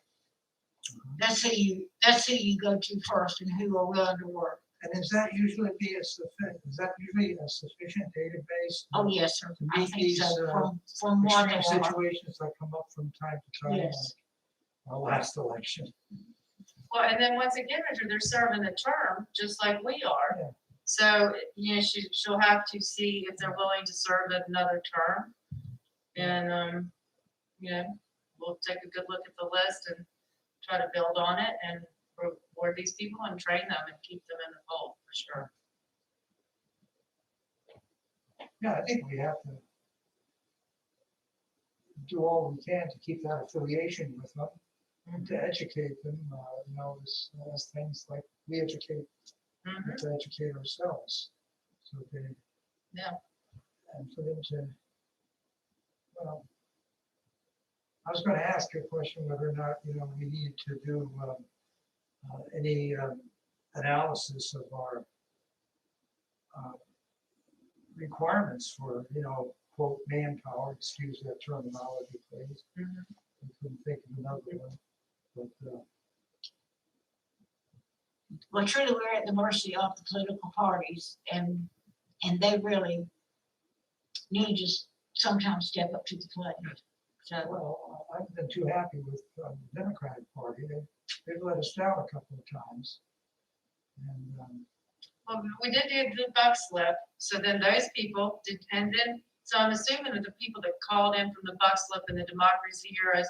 D: That's who you go to first and who are willing to work.
G: And is that usually a sufficient database?
D: Oh, yes, sir.
G: To
D: I
G: meet
D: think
G: these,
D: so, from what they
G: extreme
D: are.
G: situations that come up from time to time,
D: Yes.
G: like our last election.
C: Well, and then once again, Richard, they're serving a term, just like we are.
G: Yeah.
C: So, you know, she'll have to see if they're willing to serve another term. And, you know, we'll take a good look at the list and try to build on it and reward these people and train them and keep them in the fold, for sure.
G: Yeah, I think we have to do all we can to keep that affiliation with them and to educate them, you know, as things like we educate,
C: Mhm.
G: to educate ourselves. So they.
C: Yeah.
G: And for them to, well, I was gonna ask you a question whether or not, you know, we need to do, any, analysis of our, requirements for, you know, quote, manpower, excuse that terminology, please.
C: Mhm.
G: I couldn't think of another one, but,
D: Well, truly, we're at the mercy of the political parties, and they really need to sometimes step up to the plate. So,
G: well, I've been too happy with the Democratic Party. They've let us down a couple of times. And,
C: Well, we did the buck slip, so then those people did, and then, so I'm assuming that the people that called in from the buck slip and the Democracy Heroes,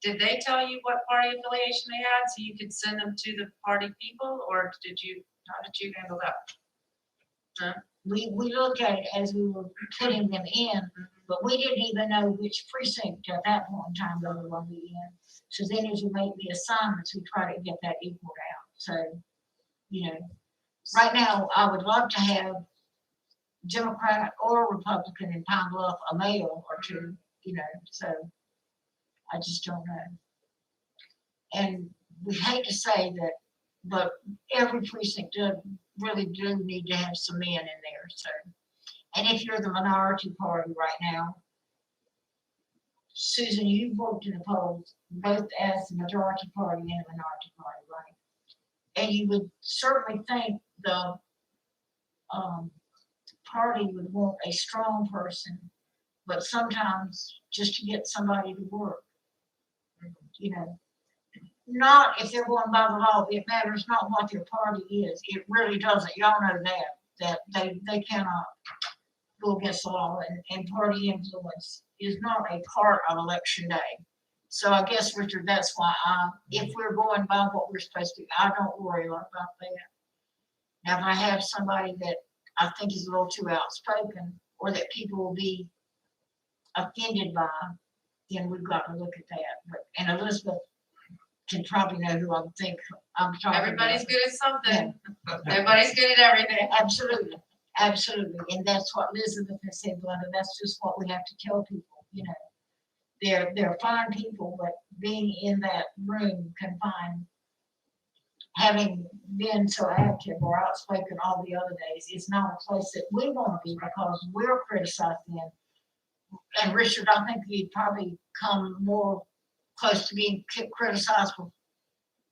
C: did they tell you what party affiliation they had, so you could send them to the party people, or how did you handle that? Huh?
D: we looked at it as we were putting them in, but we didn't even know which precinct at that point in time they were going to be in. So then as we make the assignments, we try to get that equaled out. So, you know, right now, I would love to have Democrat or Republican in Pine Bluff, a male or two, you know, so I just don't know. And we hate to say that, but every precinct really do need to have some men in there, so. And if you're the minority party right now, Susan, you've worked in the polls both as the majority party and the minority party, right? And you would certainly think the party would want a strong person, but sometimes just to get somebody to work, you know, not if they're going by the law, it matters not what their party is, it really doesn't, y'all know that they cannot go against the law, and party influence is not a part of election day. So I guess, Richard, that's why if we're going by what we're supposed to, I don't worry a lot about that. Now, if I have somebody that I think is a little too outspoken, or that people will be offended by, then we've got to look at that. But, and Elizabeth can probably know who I think I'm talking about.
C: Everybody's good at something, everybody's good at everything.
D: Absolutely, absolutely, and that's what Elizabeth has said, Glenda, that's just what we have to tell people, you know. They're fine people, but being in that room confined, having been so active or outspoken all the other days, is not a place that we want to be because we're criticized then. And Richard, I think you'd probably come more close to being criticized for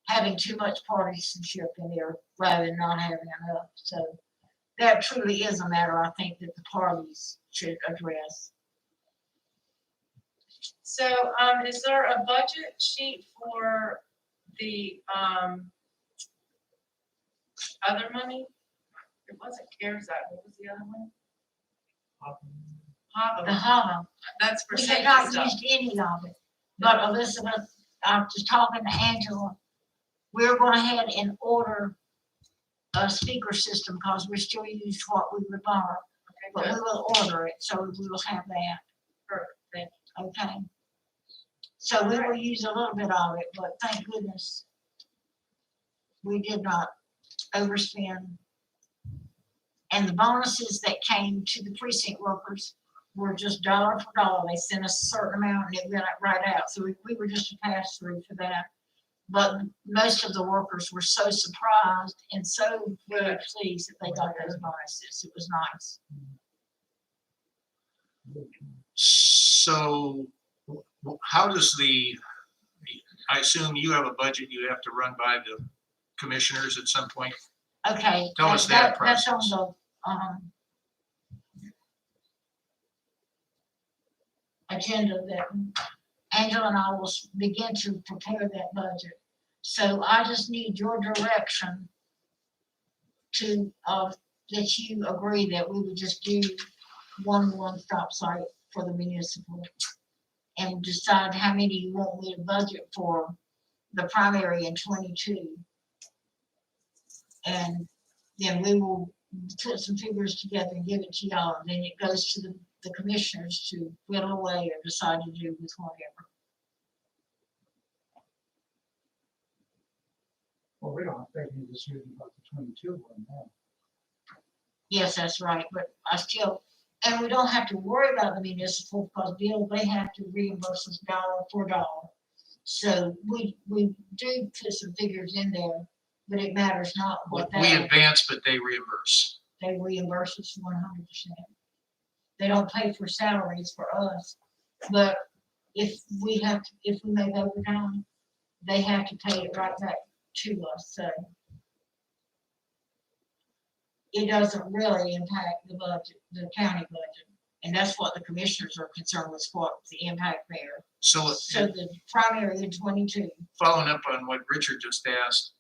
D: having too much partisanship in there rather than not having enough. So that truly is a matter, I think, that the parties should address.
C: So, is there a budget sheet for the, other money? It wasn't CARES Act, what was the other one?
D: The
C: HAVA,
D: HAVA,
C: that's for
D: we
C: safety
D: have not
C: stuff.
D: used any of it, but Elizabeth, I'm just talking to Angela, we're going ahead and order a speaker system because we still use what we would borrow,
C: Okay,
D: but
C: good.
D: we will order it, so we will have that.
C: Perfect, thank you.
D: Okay. So we will use a little bit of it, but thank goodness we did not overspend. And the bonuses that came to the precinct workers were just dollar for dollar. They sent us a certain amount and it went right out. So we were just a pass through for that. But most of the workers were so surprised and so very pleased that they got those bonuses. It was nice.
H: So how does I assume you have a budget you have to run by the commissioners at some point?
D: Okay.
H: Tell us that
D: That's on
H: process.
D: the, agenda that Angela and I will begin to prepare that budget. So I just need your direction to, that you agree that we would just do one stop site for the municipal and decide how many you want me to budget for the primary in 22. And then we will put some figures together and give it to y'all, and then it goes to the commissioners to whittle away or decide to do with whatever.
G: Well, we don't have to make any decision about the 22 one now.
D: Yes, that's right, but I still, and we don't have to worry about the municipal, because Bill, they have to reimburse us dollar for dollar. So we do put some figures in there, but it matters not what
H: We
D: they,
H: advance, but they reimburse.
D: they reimburse us 100%. They don't pay for salaries for us, but if we make overtime, they have to pay it right back to us, so. It doesn't really impact the budget, the county budget, and that's what the commissioners are concerned with, what the impact there.
H: So
D: So the primary in 22,
H: following up on what Richard just asked,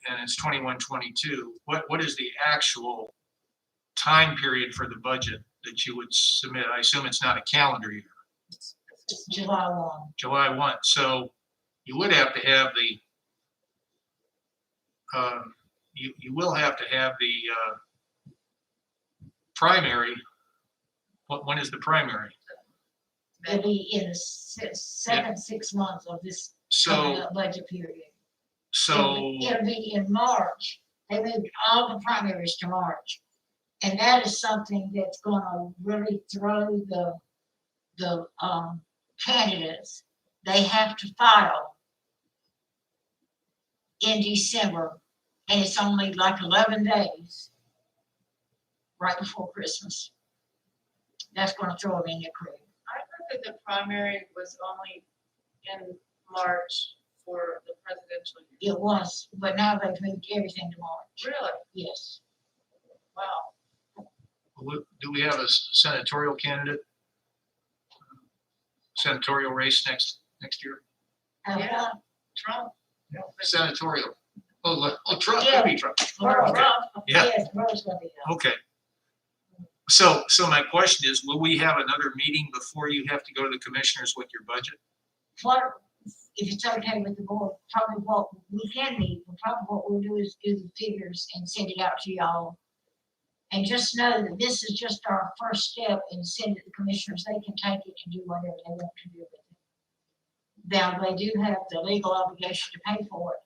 H: and it's 21, 22, what is the actual time period for the budget that you would submit? I assume it's not a calendar year,
D: July 1.
H: July 1. So you would have to have you will have to have the primary. When is the primary?
D: It'll be in the second 6 months of this coming
H: So,
D: up budget period.
H: so,
D: It'll be in March. They moved all the primaries to March. And that is something that's gonna really throw the candidates. They have to file in December, and it's only like 11 days right before Christmas. That's gonna throw them in your crew.
C: I thought that the primary was only in March for the presidential year.
D: It was, but now they've moved everything to March.
C: Really?
D: Yes.
C: Wow.
H: do we have a senatorial candidate? Senatorial race next year?
C: Yeah. Trump.
H: Senatorial. Trump, could be Trump.
D: Burrow.
H: Okay. Yeah.
D: Yes, Burrow's gonna be up.
H: Okay. So my question is, will we have another meeting before you have to go to the commissioners with your budget?
D: What, if it's okay with the board, probably what we can meet, but probably what we'll do is do the figures and send it out to y'all. And just know that this is just our first step, and send it to the commissioners. They can take it and do whatever they want to do with it. Now, they do have the legal obligation to pay for it,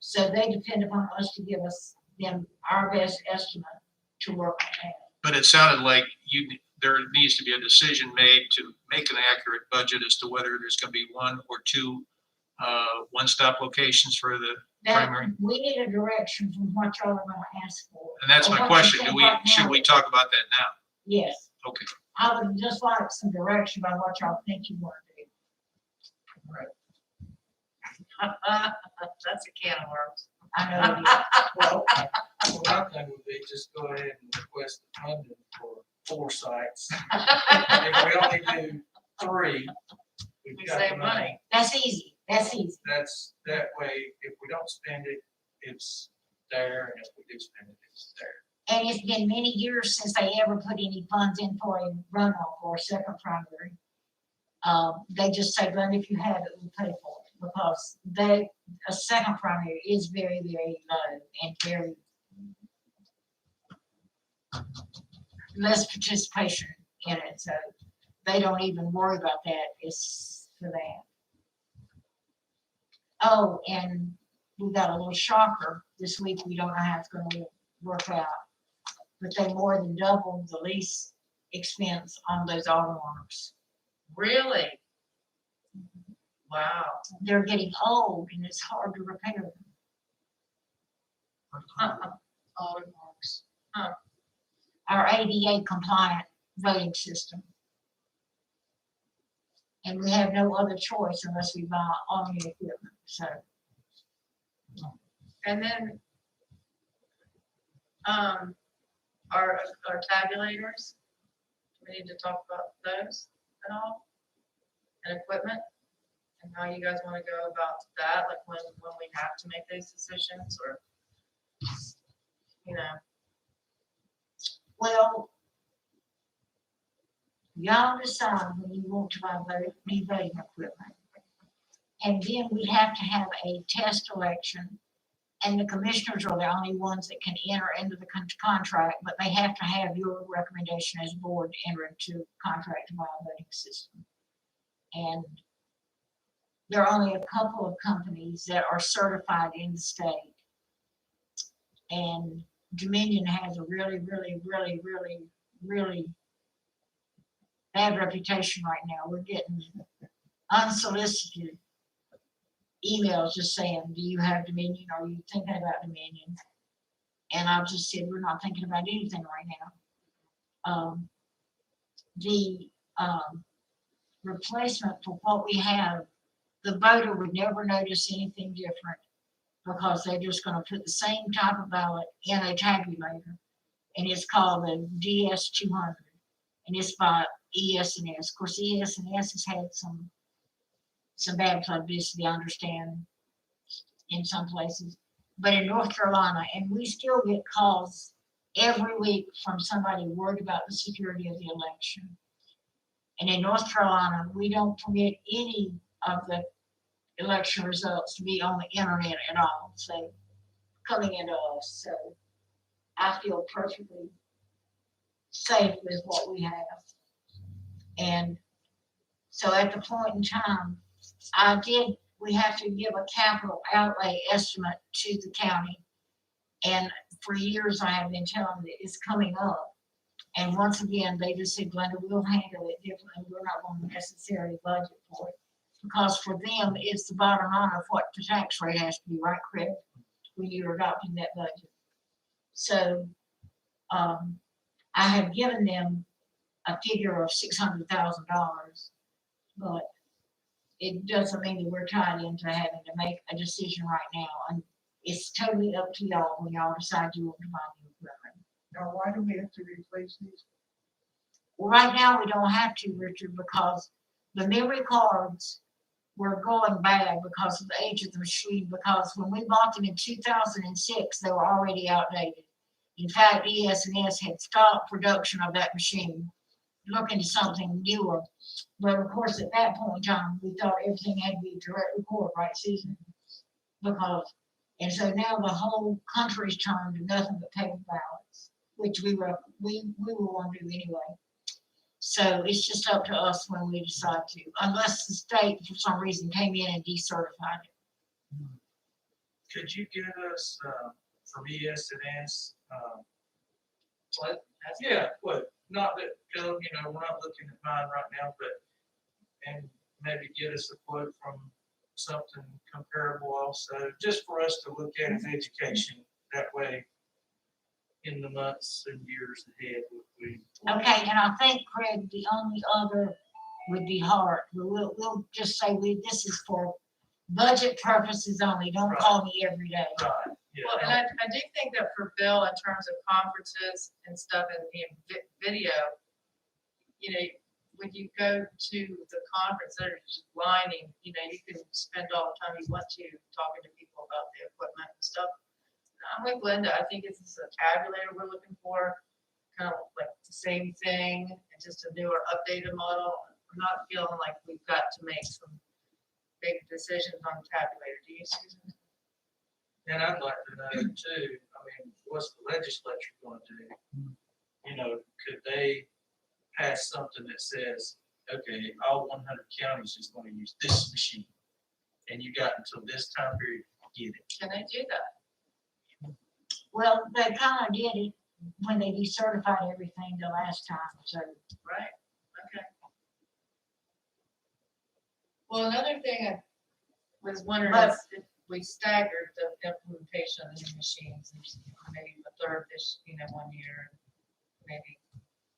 D: so they depend upon us to give them our best estimate to work on that.
H: But it sounded like there needs to be a decision made to make an accurate budget as to whether there's going to be one or two one-stop locations for the
D: That,
H: primary.
D: we need a direction from what y'all are gonna ask for.
H: And that's
D: or
H: my
D: what you
H: question.
D: think right
H: Should
D: now.
H: we talk about that now?
D: Yes.
H: Okay.
D: I would just like some direction by what y'all think you want to do.
C: That's a can of worms.
D: I know it is.
E: Well, my thing would be just go ahead and request the funding for 4 sites. If we only do 3, we've
C: We
E: got
C: save
E: the
C: money.
D: That's easy. That's easy.
E: That's, that way, if we don't spend it, it's there, and if we do spend it, it's there.
D: And it's been many years since they ever put any funds in for a runoff or a second primary. They just say, "Glenn, if you have it, we'll pay for it," because a second primary is very, very low and very less participation in it, so they don't even worry about that. It's for that. Oh, and we got a little shocker this week. We don't know how it's gonna work out. But they more than doubled the lease expense on those auto owners.
C: Really? Wow.
D: They're getting old and it's hard to repair them.
C: All it works.
D: Our ADA compliant voting system. And we have no other choice unless we buy all new equipment, so.
C: And then, our tabulators, do we need to talk about those at all? And equipment? and how you guys wanna go about that, like when we have to make those decisions, or, you know,
D: Well, y'all decide when you want to buy new voting equipment. And then we have to have a test election. And the commissioners are the only ones that can enter into the contract, but they have to have your recommendation as board to enter into contract to buy a voting system. And there are only a couple of companies that are certified in the state. And Dominion has a really bad reputation right now. We're getting unsolicited emails just saying, do you have Dominion? Are you thinking about Dominion? And I've just said, we're not thinking about anything right now. The replacement for what we have, the voter would never notice anything different because they're just gonna put the same type of ballot in a tabulator. And it's called the DS-200, and it's by ES&S. Of course, ES&S has had some bad publicity, I understand, in some places. But in North Carolina, and we still get calls every week from somebody worried about the security of the election. And in North Carolina, we don't permit any of the election results to be on the internet at all, so coming into us. So I feel perfectly safe with what we have. And so at the point in time, we have to give a capital outlay estimate to the county. And for years I have been telling them that it's coming up. And once again, they just said, Glenda, we'll handle it differently. We're not going to necessarily budget for it. Because for them, it's the bottom line of what the tax rate has to be, right, Craig? When you're adopting that budget. So I have given them a figure of $600,000, but it doesn't mean that we're tied into having to make a decision right now. And it's totally up to y'all when y'all decide you want to buy new equipment.
G: Now, why do we have to replace these?
D: Well, right now, we don't have to, Richard, because the memory cards were going bad because of the age of the machine, because when we bought them in 2006, they were already outdated. In fact, ES&S had stopped production of that machine, looking to something newer. But of course, at that point in time, we thought everything had to be direct record, right, Susan? And so now the whole country's turned to nothing but paper ballots, which we will want to do anyway. So it's just up to us when we decide to, unless the state for some reason came in and decertified it.
E: Could you give us, from ES&S,
C: what,
E: yeah, what, not that, we're not looking at mine right now, but, and maybe get us a quote from something comparable also, just for us to look at as education, that way in the months and years ahead, we.
D: Okay, and I think, Craig, the only other would be Hart. We'll just say this is for budget purposes only. Don't
E: Right.
D: call me every day.
E: Right, yeah.
C: well, and I do think that for Bill, in terms of conferences and stuff and being video, when you go to the conference, they're just lining, you can spend all the time you want to talking to people about the equipment and stuff. I'm with Linda. I think it's a tabulator we're looking for, kind of like the same thing, and just a newer, updated model. I'm not feeling like we've got to make some big decisions on the tabulator. Do you, Susan?
E: And I'd like to know too, what's the legislature gonna do? Could they pass something that says, okay, all 100 counties is gonna use this machine, and you got until this time period to get it?
C: Can they do that?
D: Well, they kind of did it when they decertified everything the last time, so.
C: Right, okay. Well, another thing I was wondering is if we staggered the implementation of the new machines, maybe the third this, 1 year, maybe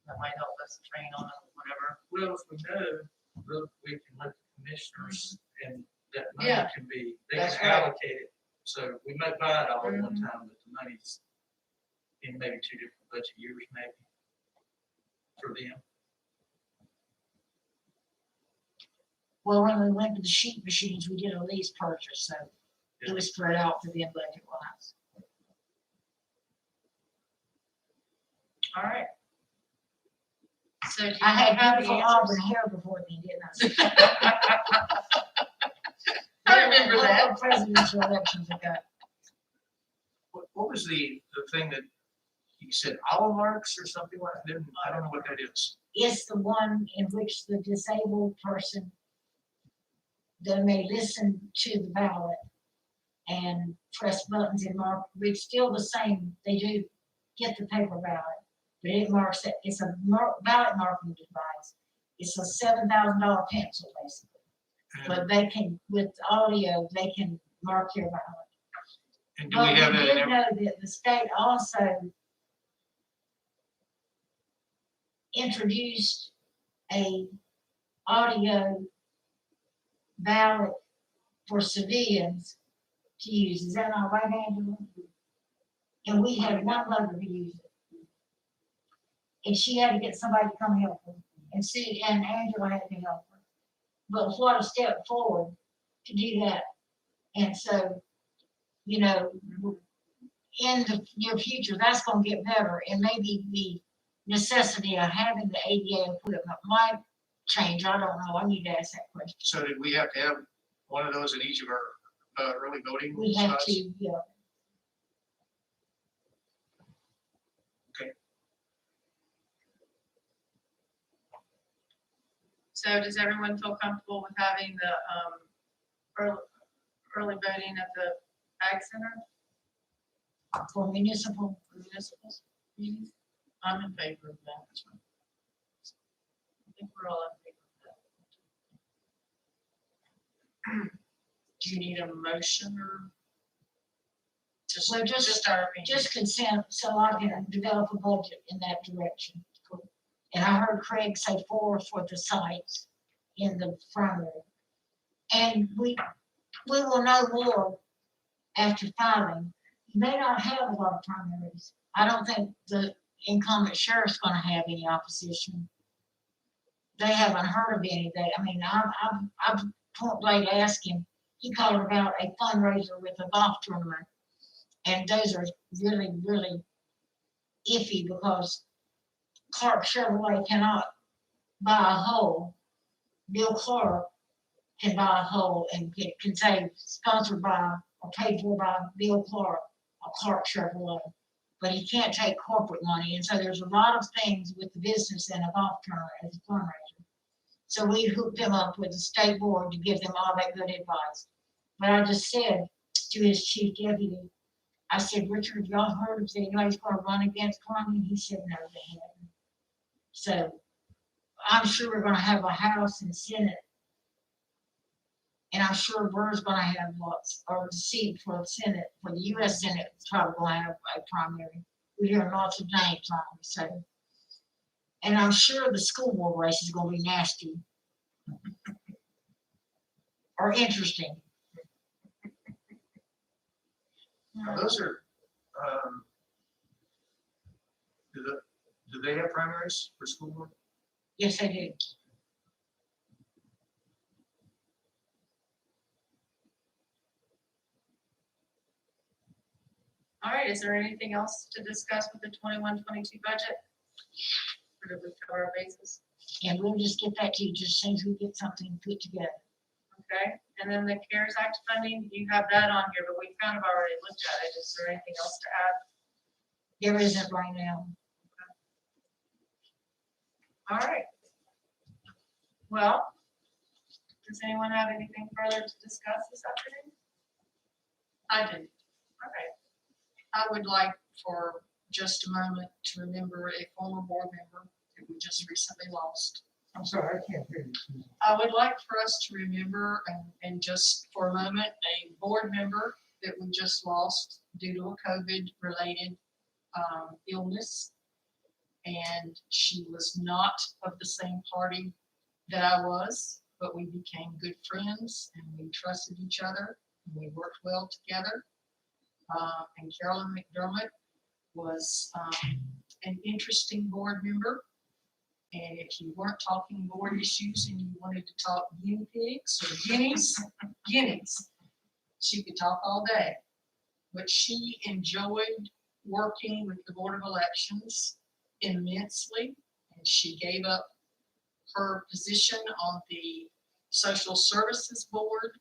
C: that might help us train on it, whatever.
E: Well, if we know, we can let the commissioners, and that money
C: Yeah,
E: can be, they
C: that's
E: can
C: right.
E: allocate it. So we may buy it all at one
C: Mhm.
E: time, but the money's in maybe 2 different budget years, maybe, for them.
D: Well, when we went to the sheet machines, we did a lease purchase, so it was spread out for them budget wise.
C: All right. So do you
D: I had
C: have the
D: beautiful
C: answers?
D: auburn hair before then, didn't I?
C: I remember that.
D: Presidential elections ago.
H: What was the thing that you said, owl marks or something like that? I don't know what that is.
D: It's the one in which the disabled person that may listen to the ballot and press buttons and mark, it's still the same, they do get the paper ballot, but it marks that, it's a ballot marking device. It's a $7,000 pencil basically,
H: And,
D: but they can, with audio, they can mark your ballot.
H: and do we
D: But
H: have
D: we
H: that?
D: did
H: in every-
D: know that the state also introduced a audio ballot for civilians to use. Is that not right, Angela? And we had one voter who used it. And she had to get somebody to come help her. And Sue and Angela had to help her. But what a step forward to do that. And so, you know, in the near future, that's gonna get better, and maybe the necessity of having the ADA equipment might change. I don't know. I need to ask that question.
H: So did we have to have one of those in each of our early voting
D: We have
H: spots?
D: to, yeah.
C: So does everyone feel comfortable with having the early voting at the Ag Center
D: For municipal,
C: for municipals meetings? I'm in favor of that. I think we're all in favor of that. Do you need a motion or?
D: Well, just
C: our opinion?
D: just consent, so I can develop a budget in that direction. And I heard Craig say 4 for the sites in the primary. And we will know more after filing. You may not have a lot of primaries. I don't think the incumbent sheriff's gonna have any opposition. They haven't heard of any. I mean, I've point blank asked him, he called about a fundraiser with a golf tournament. And those are really, really iffy because Clark Chevrolet cannot buy a hole. Bill Clark can buy a hole and can say sponsored by or paid for by Bill Clark, or Clark Chevrolet. But he can't take corporate money. And so there's a lot of things with the business and a golf tournament as a fundraiser. So we hooked them up with the state board to give them all that good advice. But I just said to his chief deputy, I said, Richard, y'all heard if anybody's gonna run against Columbia? He said, no, they haven't. So I'm sure we're gonna have a House and Senate. And I'm sure Burr's gonna have lots, or the seat for the Senate, for the US Senate, it's probably gonna have a primary. We hear lots of names on it, so. And I'm sure the school board race is gonna be nasty. Or interesting.
H: Now, those are, do they have primaries for school board?
D: Yes, I do.
C: All right, is there anything else to discuss with the 21-22 budget? Or did we cover our bases?
D: And we'll just get that to you just as soon as we get something put together.
C: Okay, and then the CARES Act funding, you have that on here, but we kind of already looked at it. Is there anything else to add?
D: There isn't right now.
C: All right. Well, does anyone have anything further to discuss this afternoon?
B: I do.
C: All right.
B: I would like for just a moment to remember a former board member that we just recently lost.
G: I'm sorry, I can't hear you, Susan.
B: I would like for us to remember and just for a moment, a board member that we just lost due to a COVID-related illness. And she was not of the same party that I was, but we became good friends and we trusted each other and we worked well together. And Carolyn McDermott was an interesting board member. And if you weren't talking board issues and you wanted to talk guinea pigs or guineas, she could talk all day. But she enjoyed working with the Board of Elections immensely, and she gave up her position on the Social Services Board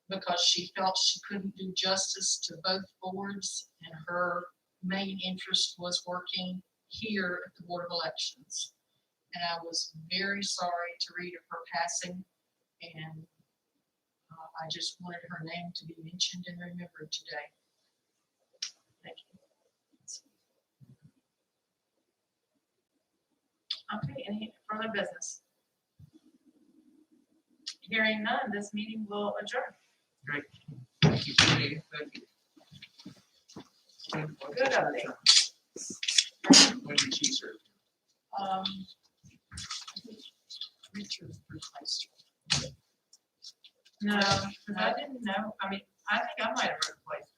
B: because she felt she couldn't do justice to both boards, and her main interest was working here at the Board of Elections. And I was very sorry to read of her passing, and I just wanted her name to be mentioned and remembered today. Thank you.
C: Okay, any further business? Hearing none, this meeting will adjourn.
A: Thank you, Judy. Thank you.
C: Good update.
A: When did she serve?
B: I think Richard replaced her.
C: No, 'cause I didn't know, I mean, I think I might have replaced